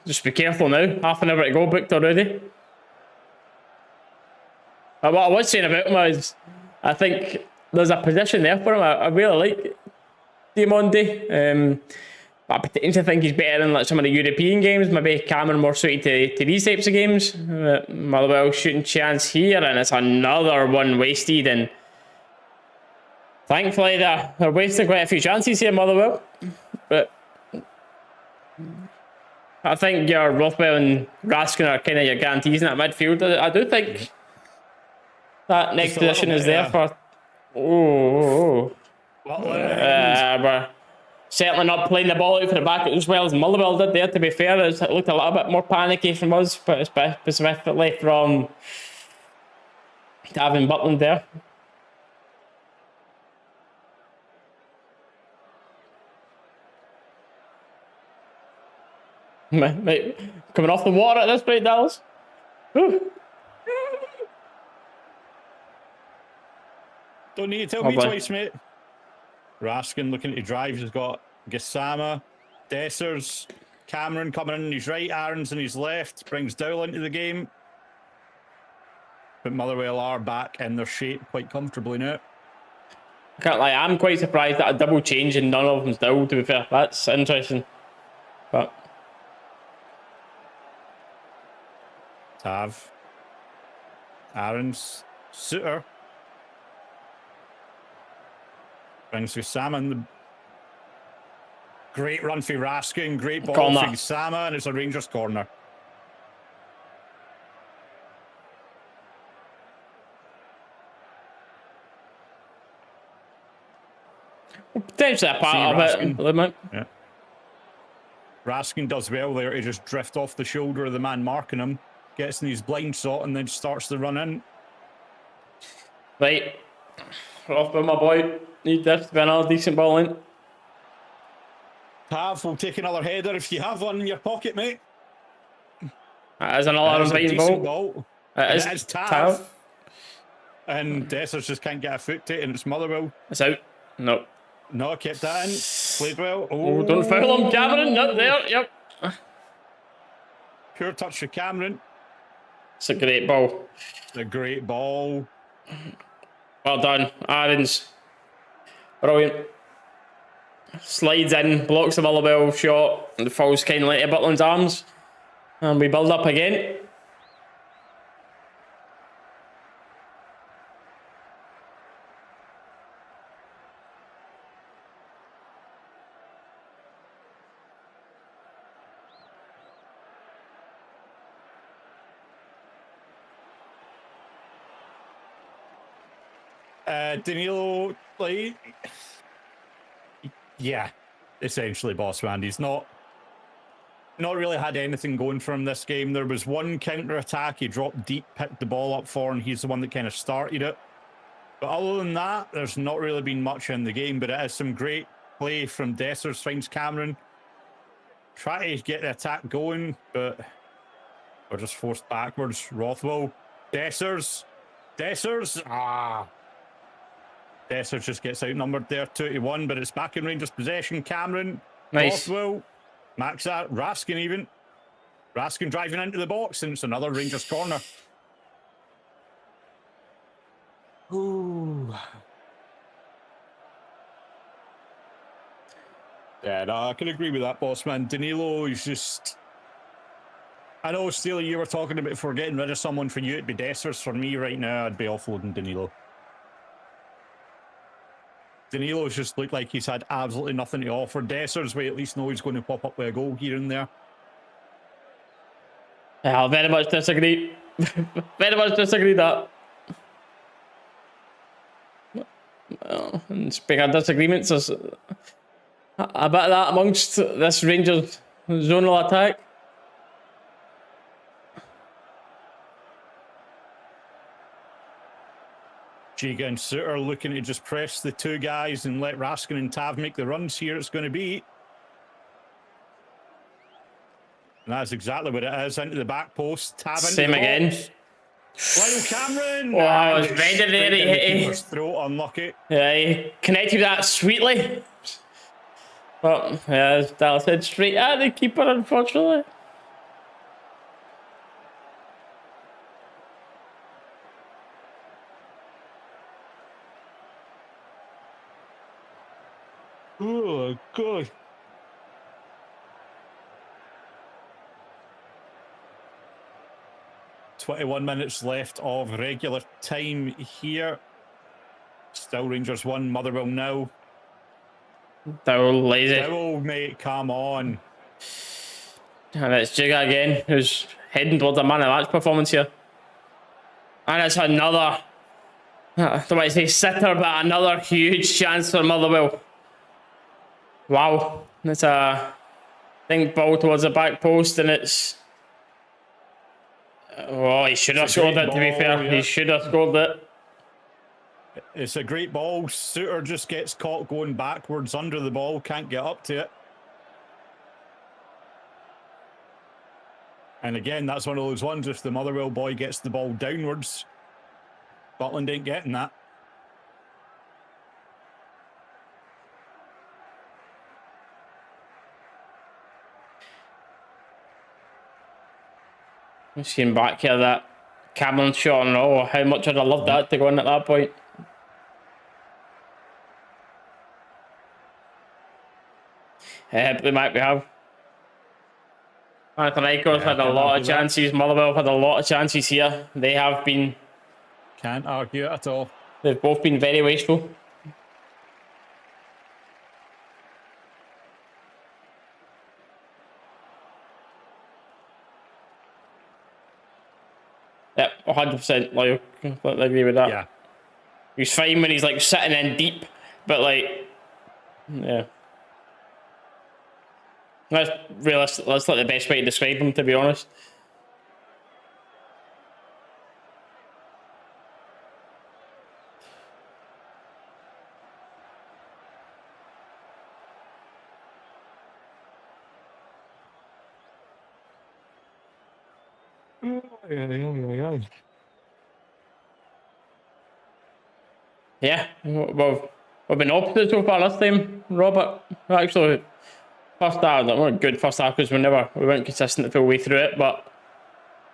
Just be careful now. Half an hour to go, booked already. But what I was saying about him is, I think there's a position there for him. I really like Diomande. I potentially think he's better in like some of the European games. Maybe Cameron more suited to these types of games. Motherwell shooting chance here, and it's another one wasted. And thankfully, they're wasting quite a few chances here, Motherwell. But I think your Rothwell and Raskin are kind of your guarantees in that midfield. I do think that next position is there for... We're certainly not playing the ball out for the back as well as Motherwell did there, to be fair. It looked a little bit more panicky from us, but specifically from Davin Butland there. Mate, coming off the water at this point, Dallas.
Don't need to tell me twice, mate. Raskin looking to drive. He's got Gassama, Dessers, Cameron coming in on his right, Aaron's on his left. Brings Dowell into the game. But Motherwell are back in their shape quite comfortably now.
I can't lie, I'm quite surprised that a double change and none of them's Dowell, to be fair. That's interesting. But
Tav. Aaron's Suter. Brings for Salmon. Great run for Raskin. Great ball for Sama, and it's a Rangers corner.
Potentially a part of it, limit.
Yeah. Raskin does well there to just drift off the shoulder of the man marking him, gets in his blind shot, and then starts the run in.
Right. Off by my boy. Need this to be another decent ball in.
Tav will take another header if you have one in your pocket, mate.
That is another inviting ball.
It is Tav. And Dessers just can't get a foot to it, and it's Motherwell.
It's out. No.
No, kept that in. Played well.
Oh, don't foul him, Cameron. Not there. Yep.
Pure touch for Cameron.
It's a great ball.
It's a great ball.
Well done, Aarons. Brilliant. Slides in, blocks the Motherwell shot, and falls kindly into Butland's arms. And we build up again.
Danilo, like, yeah, essentially, boss man. He's not really had anything going for him this game. There was one counter attack he dropped deep, picked the ball up for, and he's the one that kind of started it. But other than that, there's not really been much in the game. But it is some great play from Dessers, finds Cameron. Try to get the attack going, but we're just forced backwards. Rothwell, Dessers. Dessers just gets outnumbered there, 2-1, but it's back in Rangers possession. Cameron,
nice.
Rothwell, Max that, Raskin even. Raskin driving into the box, and it's another Rangers corner. Ooh. Yeah, no, I can agree with that, boss man. Danilo is just... I know, Steely, you were talking about for getting rid of someone. For you, it'd be Dessers. For me right now, I'd be offloading Danilo. Danilo's just looked like he's had absolutely nothing to offer. Dessers, we at least know he's going to pop up with a goal here and there.
Yeah, I'll very much disagree. Very much disagree that. Well, and speaking of disagreements, there's a bit of that amongst this Rangers zonal attack.
Giga and Suter looking to just press the two guys and let Raskin and Tav make the runs here. It's going to be. And that's exactly what it is. Into the back post. Tav into
Same
the box.
again.
Lionel Cameron.
Wow, it's right in there.
The keeper's throat, unlucky.
Yeah, he connected that sweetly. But yeah, as Dallas said, straight at the keeper, unfortunately.
Oh, God. $21 left of regular time here. Still Rangers 1, Motherwell now.
They're lazy.
Still, mate, come on.
And it's Jiga again, who's heading towards a man of the match performance here. And it's another, I don't want to say sitter, but another huge chance for Motherwell. Wow. It's a, I think, ball towards the back post, and it's... Oh, he should have scored it, to be fair. Yeah. He should have scored it.
It's a great ball. Suter just gets caught going backwards under the ball, can't get up to it. And again, that's one of those ones, if the Motherwell boy gets the ball downwards, Butland ain't getting that.
Just seeing back here that Cameron shot, and oh, how much I'd have loved that to go in at that point. But they might be have. Panathinaikos had a lot of chances. Motherwell had a lot of chances here. They have been.
Can't argue it at all.
They've both been very wasteful. Yep, 100%. Like, completely agree with that.
Yeah.
He's fine when he's like sitting in deep, but like Yeah. That's realistic. That's like the best way to describe him, to be honest. Yeah, we've been opposite so far this time, Robert. Actually, first half, not a good first half because we weren't consistent the full way through it, but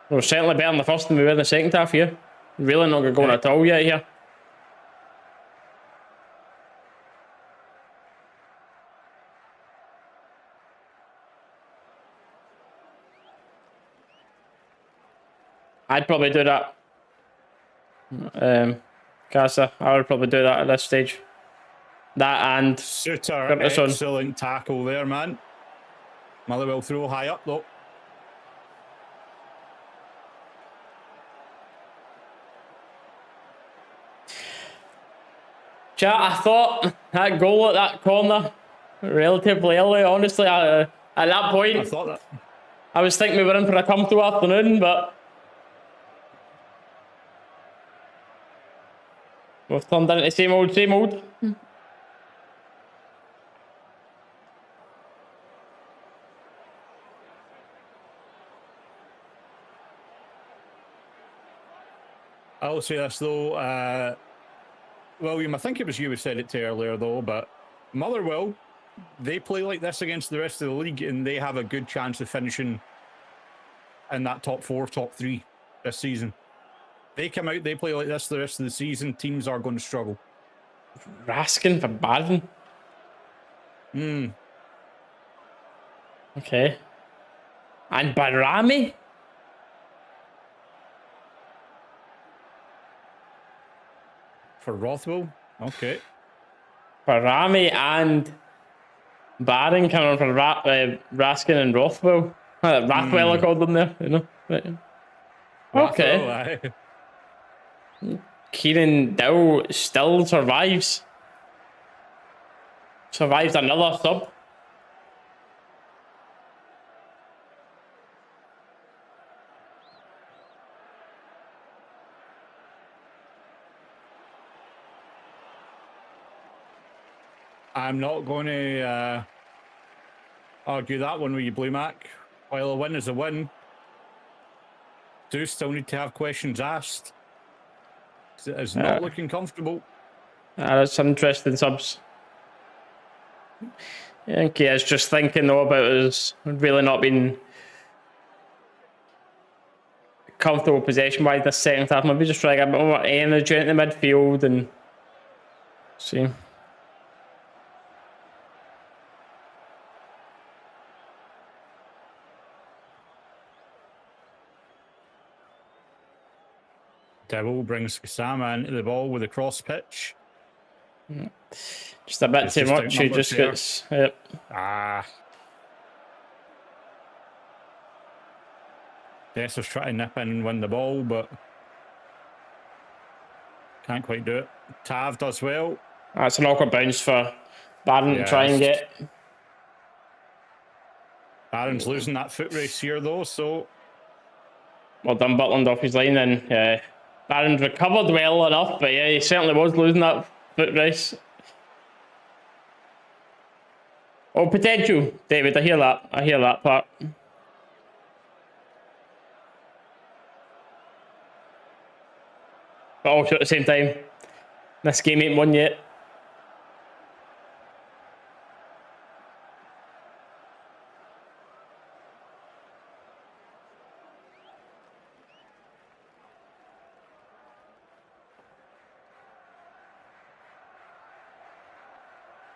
we were certainly better in the first than we were in the second half here. Really not good going at all yet here. I'd probably do that. Casa, I would probably do that at this stage. That and
Suter,
Curtis on.
excellent tackle there, man. Motherwell throw high up though.
Chat, I thought that goal at that corner relatively early, honestly. At that point,
I thought that.
I was thinking we were in for a comfortable afternoon, but we've turned into the same old, same old.
I'll say this though, William, I think it was you who said it to earlier though, but Motherwell, they play like this against the rest of the league and they have a good chance of finishing in that top 4, top 3 this season. They come out, they play like this the rest of the season, teams are going to struggle.
Raskin for Baden. Okay. And Barami?
For Rothwell, okay.
Barami and Baden coming for Raskin and Rothwell. Rathwell, I called them there, you know. Right. Okay.
Rothwell,
Kieran Dow still survives. Survives another sub.
I'm not going to argue that one with you, Blue Mac. While a win is a win, do still need to have questions asked. It's not looking comfortable.
That's interesting subs. I think he is just thinking though about us really not being comfortable possession wise this second half. Maybe just try to get a bit more energy into the midfield and see.
Devil brings Kasama into the ball with a cross pitch.
Just a bit
It's
too
just
much. He
outnumbered
just
there.
gets. Yep.
Desser's trying to nip in and win the ball, but can't quite do it. Tav does well.
That's an awkward bounce for Barron to try and get.
Aaron's losing that foot race here though, so
Well done, Butland off his line, and Barron's recovered well enough, but yeah, he certainly was losing that foot race. Oh, potential, David. I hear that part. But also at the same time, this game ain't won yet.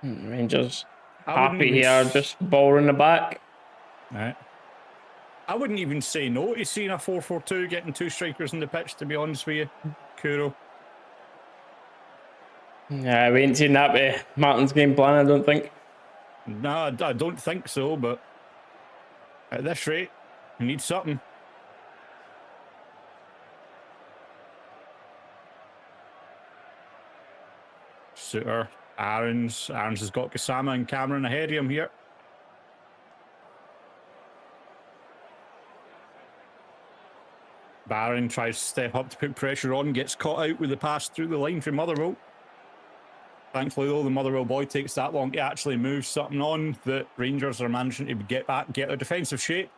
Rangers happy here, just ball in the back.
right. I wouldn't even say no to seeing a 4-4-2 getting 2 strikers in the pitch, to be honest with you, Kuro.
Yeah, we ain't seen that with Martin's game plan, I don't think.
No, I don't think so, but at this rate, we need something. Suter Aaron's has got Gassama and Cameron ahead of him here. Barron tries to step up to put pressure on, gets caught out with the pass through the line from Motherwell. Thankfully, though, the Motherwell boy takes that long to actually move something on that Rangers are managing to get back, get a defensive shape.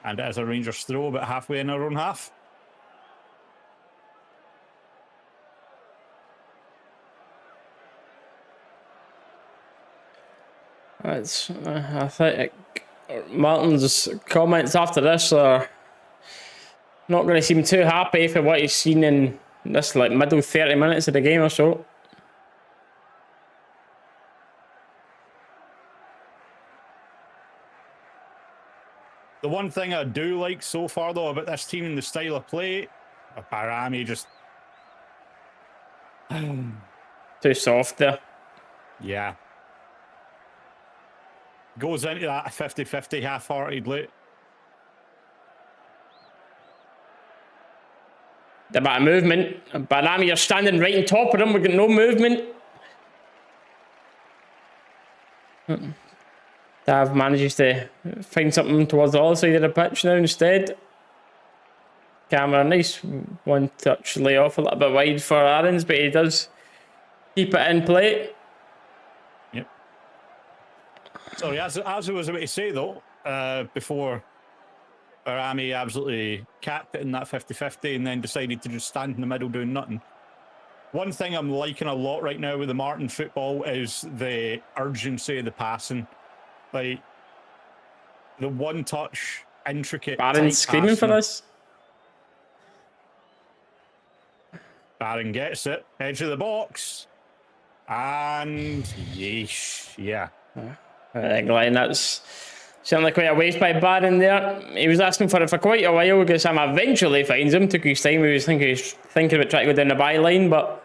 And it is a Rangers throw about halfway in our own half.
It's, I think Martin's comments after this are not going to seem too happy for what he's seen in this like middle 30 minutes of the game or so.
The one thing I do like so far, though, about this team and the style of play, Parami just...
Too soft there.
Yeah. Goes into that 50-50 half-heartedly.
A bit of movement. Barami, you're standing right on top of him. We've got no movement. Dav manages to find something towards the other side of the pitch now instead. Camera, nice one-touch layoff, a little bit wide for Aarons, but he does keep it in play.
Yep. Sorry, as I was about to say, though, before Barami absolutely capped it in that 50-50 and then decided to just stand in the middle doing nothing. One thing I'm liking a lot right now with the Martin football is the urgency of the passing. Like, the one-touch, intricate...
Barron's screaming for this.
Barron gets it, edge of the box, and yeesh, yeah.
I think like that's certainly quite a waste by Barron there. He was asking for it for quite a while because Sam eventually finds him. Took his time. He was thinking about trying to go down the byline, but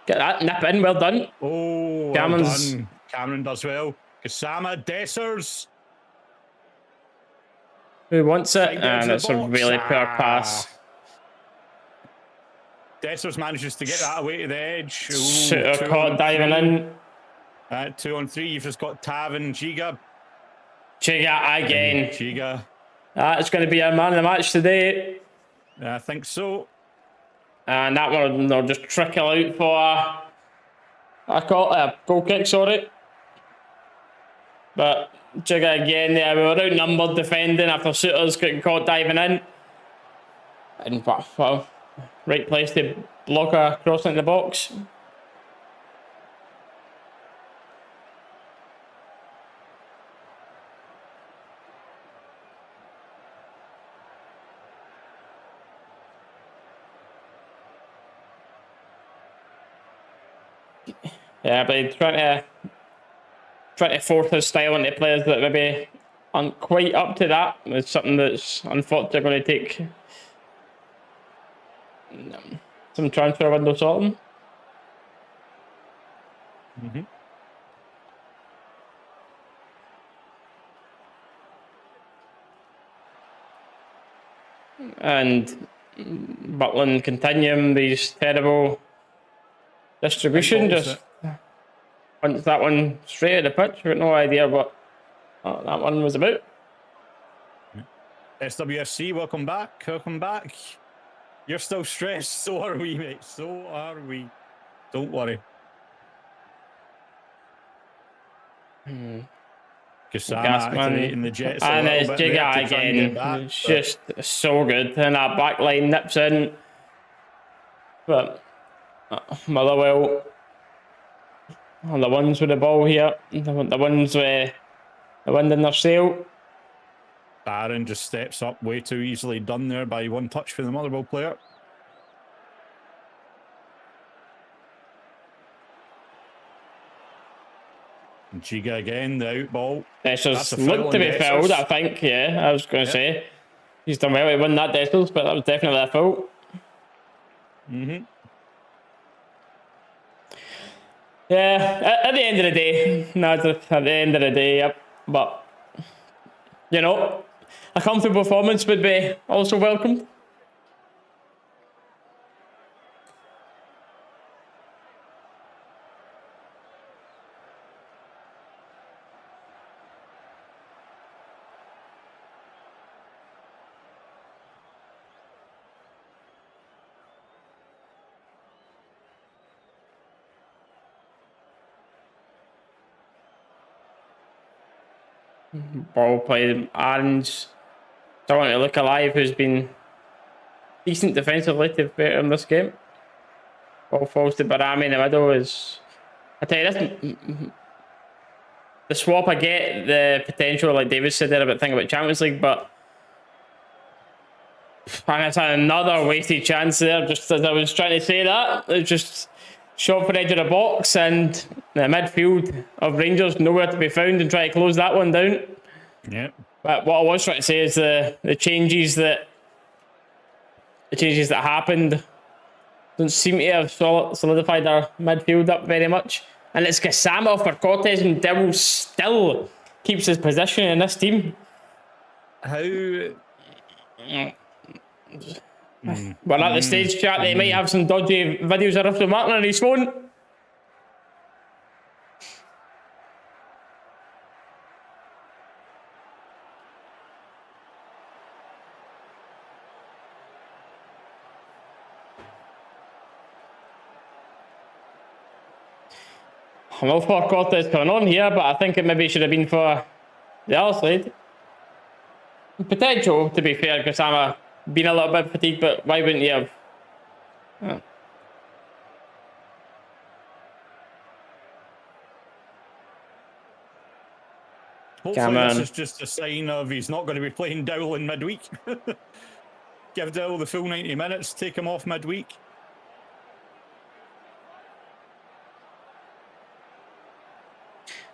get that nip in. Well done.
Oh, well done. Cameron does well. Gassama, Dessers.
Who wants it? And it's a really poor pass.
Dessers manages to get that away to the edge. Ooh,
Shooter caught diving in.
2 on 3. You've just got Tav and Giga.
Giga again.
Giga.
That's going to be our man of the match today.
I think so.
And that one will just trickle out for a goal kick, sorry. But Jigga again there, we were outnumbered defending after Souters getting caught diving in. And well, right place to block a cross into the box. Yeah, but trying to force his style into players that maybe aren't quite up to that. It's something that's unfortunately going to take some transfer window sorting.
Mm-hmm.
And Butland continuing these terrible distribution, just punch that one straight at the pitch. We've got no idea what that one was about.
SWFC, welcome back. Welcome back. You're still stressed. So are we, mate. So are we. Don't worry. Gassama activating the Jets.
And it's Giga again. It's just so good. And that back line nips in. But Motherwell are the ones with the ball here. The ones with the wind in their sail.
Barron just steps up way too easily done there by one touch for the Motherwell player. And Giga again, the out ball.
Dessers looked to be fouled, I think. Yeah, I was going to say. He's done well to win that Dessers, but that was definitely a foul.
Mm-hmm.
Yeah, at the end of the day, at the end of the day, yep. But, you know, a comfortable performance would be also welcomed. Ball played. Aaron's starting to look alive, who's been decent defensively to be better in this game. Ball falls to Barami in the middle. I tell you this, the swap, I get the potential, like David said there, about thinking about Champions League, but it's another wasted chance there. Just as I was trying to say that, it's just shot for the edge of the box, and the midfield of Rangers nowhere to be found, and try to close that one down.
Yeah.
But what I was trying to say is the changes that happened don't seem to have solidified our midfield up very much. And it's Gassama for Cortez, and Dalus still keeps his position in this team.
How?
We're at the stage, chat. They might have some dodgy videos of Russell Martin on his phone. I'm all for Cortez coming on here, but I think it maybe should have been for the other side. Potential, to be fair, Gassama been a little bit fatigued, but why wouldn't you have?
Hopefully
Cameron.
this is just a sign of he's not going to be playing Dowell in midweek. Give Dowell the full 90 minutes, take him off midweek.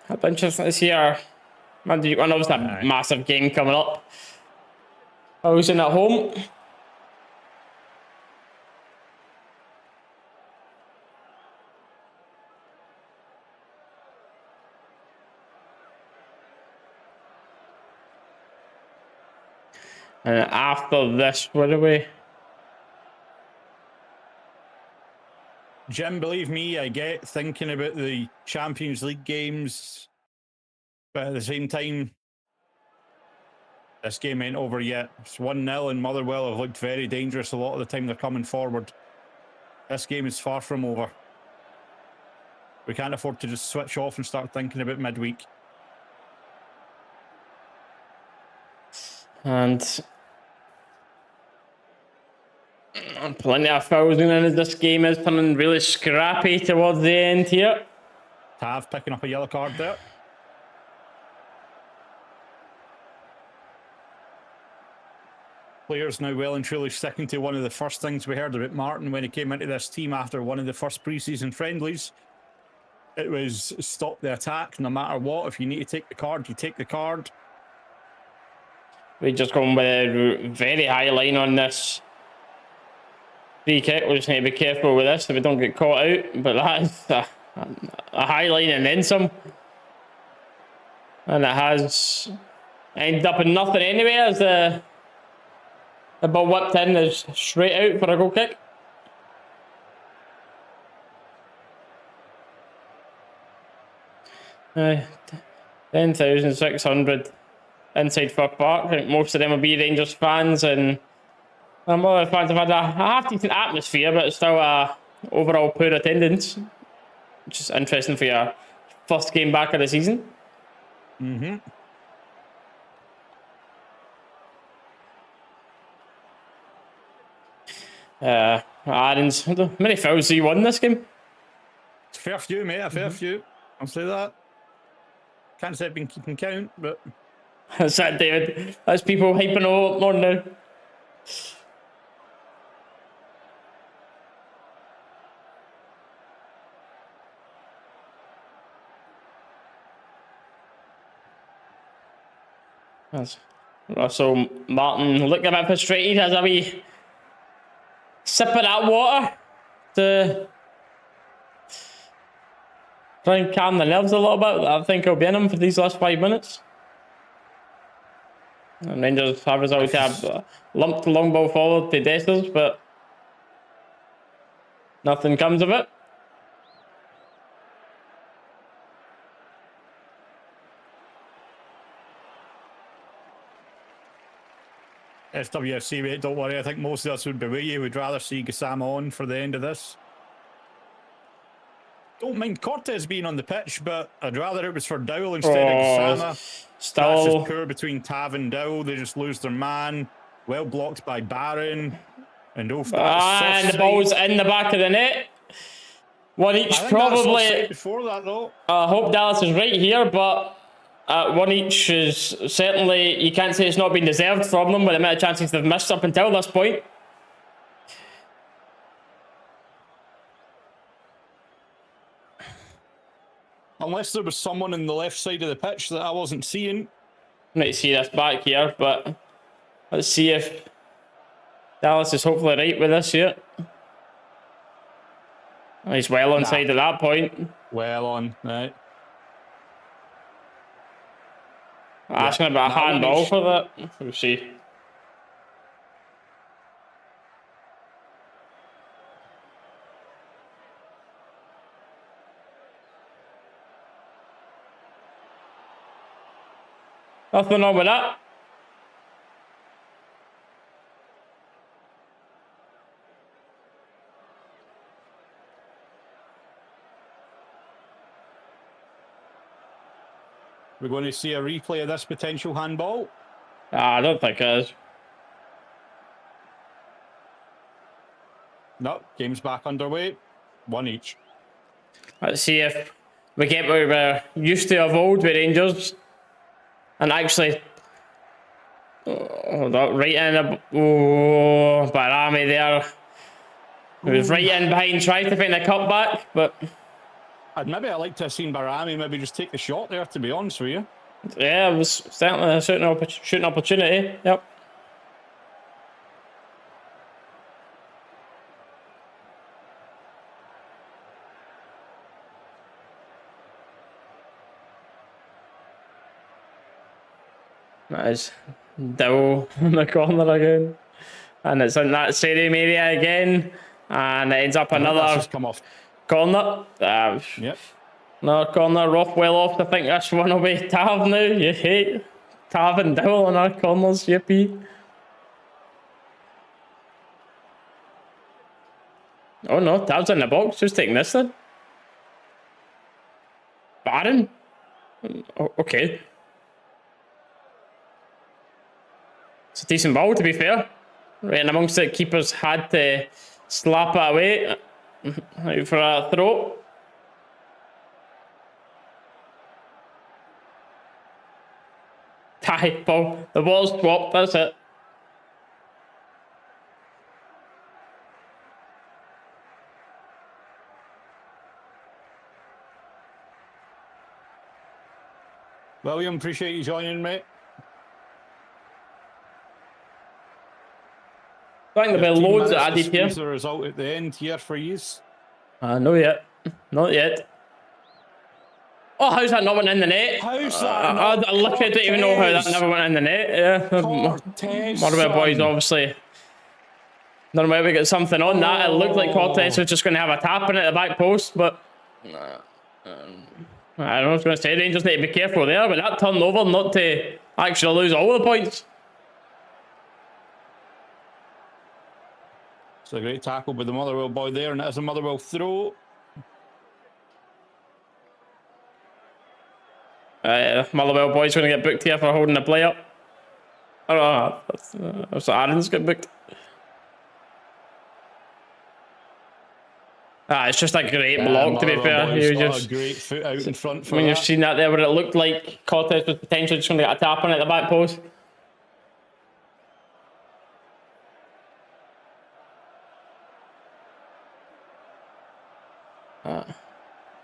That'd be interesting to see our Madrid one. Obviously, that massive game coming up. I was in at home. And after this, where are we?
Jim, believe me, I get thinking about the Champions League games, but at the same time, this game ain't over yet. It's 1-0 and Motherwell have looked very dangerous a lot of the time they're coming forward. This game is far from over. We can't afford to just switch off and start thinking about midweek.
And plenty of fouls going in as this game is turning really scrappy towards the end here.
Tav picking up a yellow card there. Players now well and truly sticking to one of the first things we heard about Martin when he came into this team after one of the first pre-season friendlies. It was stop the attack no matter what. If you need to take the card, you take the card.
We just going with a very high line on this free kick. We just need to be careful with this so we don't get caught out. But that is a high line and then some. And it has ended up in nothing anyway as the ball whipped in is straight out for a goal kick. Uh, 10,600 inside Fir Park. I think most of them will be Rangers fans, and other fans have had a half-decent atmosphere, but it's still a overall poor attendance, which is interesting for your first game back of the season.
Mm-hmm.
Aaron's, how many fouls do you won this game?
It's a fair few, mate, a fair few. I'll say that. Can't say I've been keeping count, but...
That's it, David. That's people hyping all more now. That's Russell Martin looking a bit frustrated as a wee sip of that water to Try and calm the nerves a little bit. I think I'll be in him for these last 5 minutes. And Rangers have resulted to have lumped the long ball forward to Dessers, but nothing comes of it.
SWFC, mate, don't worry. I think most of us would be with you. We'd rather see Gassama on for the end of this. Don't mind Cortez being on the pitch, but I'd rather it was for Dowell instead of Gassama.
Still,
that's just poor between Tav and Dowell. They just lose their man. Well blocked by Barron. And
and the ball's in the back of the net. One each, probably.
Before that, though.
I hope Dallas is right here, but one each is certainly, you can't say it's not been deserved from them with the amount of chances they've missed up until this point.
Unless there was someone on the left side of the pitch that I wasn't seeing.
Might see this back here, but let's see if Dallas is hopefully right with this here. He's well onside at that point.
Well on, right.
Asking about a handball for that. We'll see. Nothing wrong with that.
We're going to see a replay of this potential handball.
I don't think it is.
No, game's back underway. One each.
Let's see if we get what we were used to of old with Rangers. And actually, right in Barami there. He was right in behind, trying to find a cutback, but
I'd like to have seen Barami maybe just take the shot there, to be honest with you.
Yeah, it was certainly a shooting opportunity. Yep. That is Dowell in the corner again. And it's in that stadium area again. And it ends up another
come off.
corner.
Yep.
Another corner, well off. I think this one will be Tav now. You hate Tav and Dowell on our corners, yippee. Oh no, Tav's in the box. Who's taking this then? Barron? Oh, okay. It's a decent ball, to be fair. Right in amongst it, keepers had to slap it away. Out for a throw. Tie ball. The ball's swapped, that's it.
William, appreciate you joining, mate.
I think there'll be loads added here.
The result at the end here for yous.
No yet. Not yet. Oh, how's that not went in the net?
How's that?
I don't even know how that never went in the net. Yeah. Motherwell boys, obviously. Don't know whether we got something on that. It looked like Cortez was just going to have a tap in at the back post, but I don't know what I was going to say. Rangers need to be careful there, but that turned over not to actually lose all the points.
It's a great tackle by the Motherwell boy there, and it is a Motherwell throw.
Motherwell boys going to get booked here for holding the play up. Oh, that's Aaron's got booked. It's just a great block, to be fair.
He just a great foot out in front for
you've seen that there, where it looked like Cortez was potentially just going to get a tap on at the back post.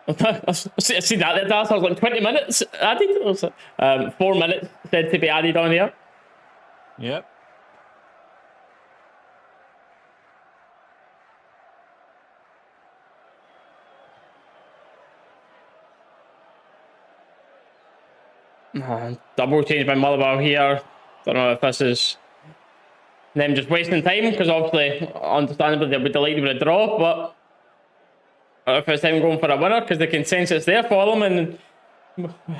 I see that there, Dallas. I was like 20 minutes added. 4 minutes said to be added on here.
Yep.
Double change by Motherwell here. Don't know if this is them just wasting time, because obviously, understandably, they'll be delighted with a draw, but if it's them going for a winner, because the consensus there for them, and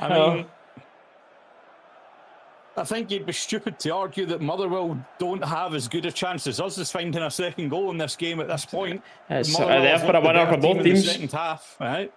I mean, I think you'd be stupid to argue that Motherwell don't have as good a chance as us as finding a second goal in this game at this point.
it's
Motherwell
there
have
for a
looked the
winner
better
for both
team in the
teams.
second half, right?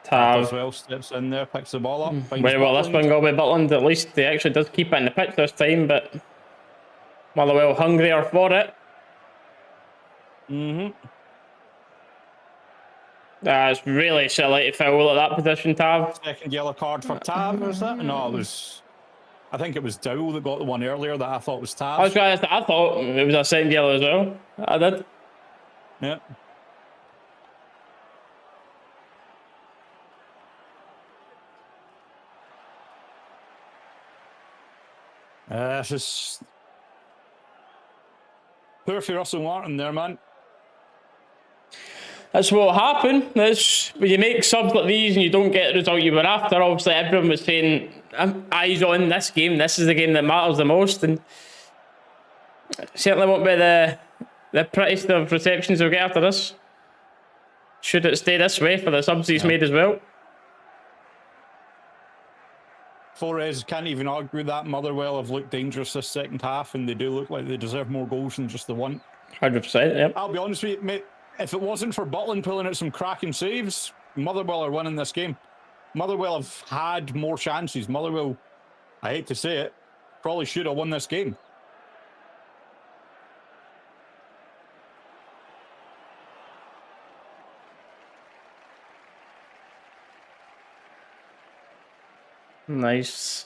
Tav.
As well steps in there, picks the ball up. finds
Very well, this
Butland.
one got by Butland. At least he actually does keep it in the pitch this time, but Motherwell hungrier for it. It's really silly to foul at that position, Tav.
Second yellow card for Tav, was that? No, it was. I think it was Dow that got the one earlier that I thought was Tav.
I thought it was a second yellow as well. I did.
Yeah. It's just poor for Russell Martin there, man.
That's what happened. That's when you make subs like these and you don't get the result you were after. Obviously, everyone was saying, eyes on this game. This is the game that matters the most. And certainly won't be the prettiest of receptions we'll get after this. Should it stay this way for the subs he's made as well.
Flores can't even argue that. Motherwell have looked dangerous this second half, and they do look like they deserve more goals than just the one.
100%, yep.
I'll be honest with you, mate. If it wasn't for Butland pulling out some cracking saves, Motherwell are winning this game. Motherwell have had more chances. Motherwell, I hate to say it, probably should have won this game.
Nice.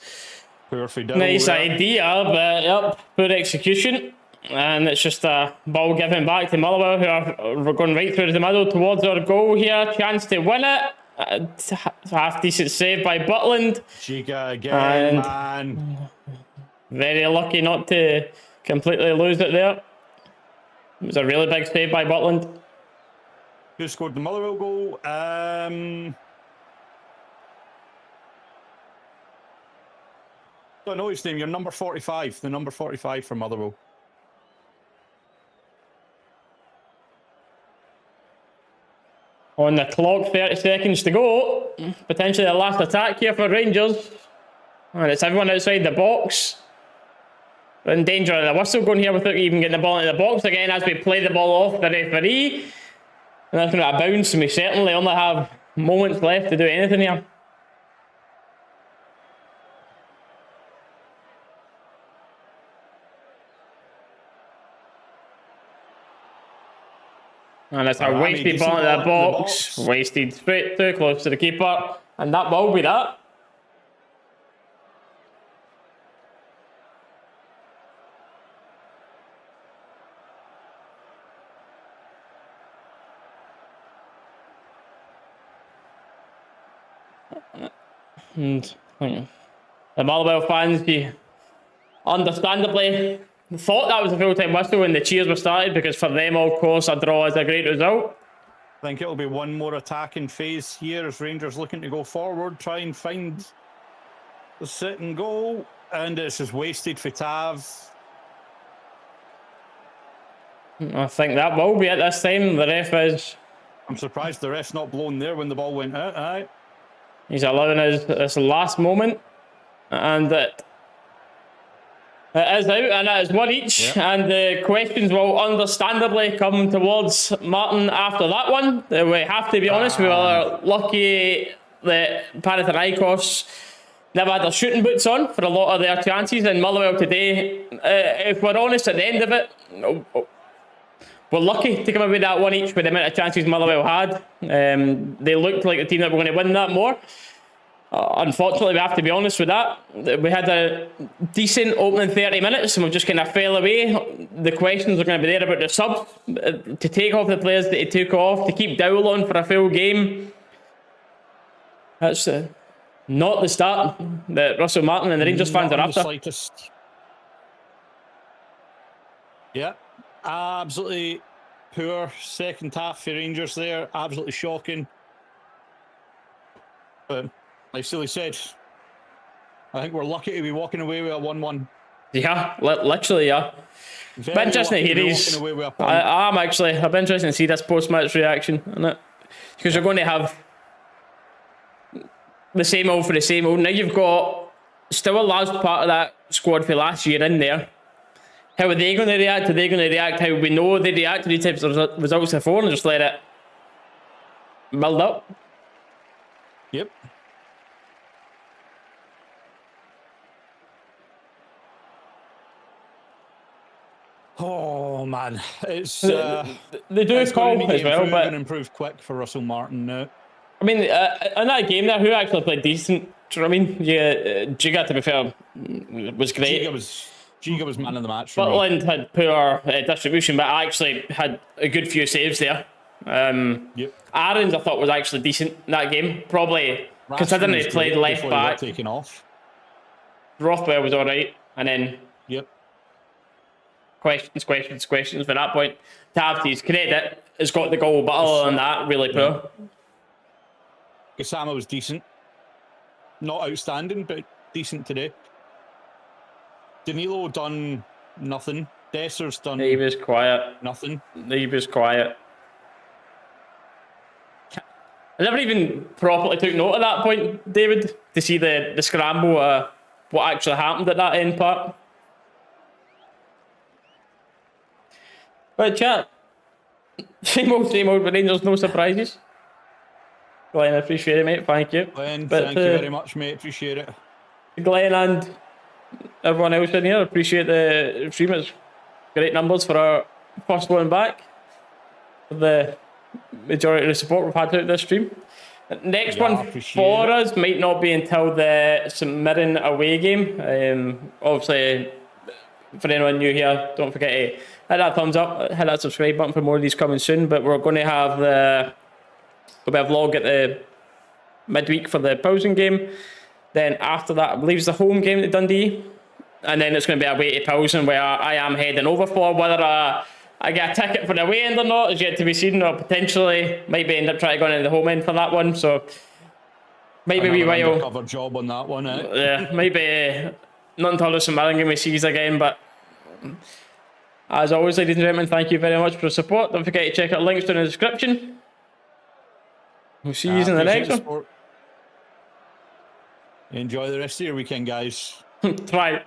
Poor Fidel
Nice
there.
idea, but yep, poor execution. And it's just a ball given back to Motherwell, who are going right through the middle towards our goal here. Chance to win it. Half decent save by Butland.
Chica again, man.
Very lucky not to completely lose it there. It was a really big save by Butland.
Who scored the Motherwell goal? Don't know his name. You're number 45. The number 45 for Motherwell.
On the clock, 30 seconds to go. Potentially the last attack here for Rangers. And it's everyone outside the box. We're in danger of the whistle going here without even getting the ball into the box again as we play the ball off the referee. And that's going to bounce, and we certainly only have moments left to do anything here. And it's a wasted ball into the box. Wasted straight too close to the keeper. And that will be that. And the Motherwell fans, you understandably thought that was a full-time whistle when the cheers were started, because for them, of course, a draw is a great result.
I think it'll be one more attacking phase here as Rangers looking to go forward, try and find the second goal. And it's just wasted for Tav.
I think that will be it this time. The ref is...
I'm surprised the ref's not blown there when the ball went out. Aye.
He's allowing us this last moment. And it is out, and it is one each.
Yep.
And the questions will understandably come towards Martin after that one. We have to be honest, we were lucky that Panathinaikos never had their shooting boots on for a lot of their chances. And Motherwell today, if we're honest at the end of it, we're lucky to come away with that one each with the amount of chances Motherwell had. They looked like the team that were going to win that more. Unfortunately, we have to be honest with that. We had a decent opening 30 minutes and we just kind of fell away. The questions are going to be there about the subs, to take off the players that he took off, to keep Dowell on for a full game. That's not the start that Russell Martin and the Rangers fans are after.
Slightest. Yeah, absolutely poor second half for Rangers there. Absolutely shocking. But like Silly said, I think we're lucky to be walking away with a 1-1.
Yeah, literally, yeah.
Very
But interesting
lucky
to
to be
hear
walking away with a point.
I'm actually, I've been interested to see this post-match reaction, because you're going to have the same old for the same old. Now you've got still a large part of that squad for last year in there. How are they going to react? Are they going to react how we know they react to these types of results before and just let it build up?
Yep. Oh man, it's
they do
it's
call
going to
as well,
improve
but
and improve quick for Russell Martin now.
I mean, in that game there, who actually played decent? Do you know what I mean? Yeah, Giga, to be fair, was great.
Giga was man of the match for me.
Butland had poor distribution, but I actually had a good few saves there.
Yep.
Aaron's, I thought, was actually decent in that game. Probably, considering he played left back.
Taken off.
Rothwell was alright, and then
Yep.
questions from that point. To have to his credit, has got the goal, but other than that, really poor.
Osama was decent. Not outstanding, but decent today. Danilo done nothing. Desser's done
He was quiet.
nothing.
He was quiet. I never even properly took note at that point, David, to see the scramble, what actually happened at that end part. But chat, same old with Rangers, no surprises. Glenn, I appreciate it, mate. Thank you.
Glenn,
But,
thank you very much, mate. Appreciate it.
Glenn and everyone else in here, appreciate the stream. It's great numbers for our first one back. The majority of the support we've had throughout this stream. Next one for us might not be until the St Mirren away game. Obviously, for anyone new here, don't forget to hit that thumbs up, hit that subscribe button for more of these coming soon. But we're going to have a vlog at the midweek for the Pilsen game. Then after that, I believe it's the home game to Dundee. And then it's going to be away to Pilsen, where I am heading over for. Whether I get a ticket for the away end or not is yet to be seen, or potentially maybe end up trying to go into the home end for that one. So maybe we will
cover job on that one.
Yeah, maybe not until the St Mirren game we see us again. But as always, ladies and gentlemen, thank you very much for the support. Don't forget to check out links down in the description. We'll see you in the next one.
Enjoy the rest of your weekend, guys.
Try.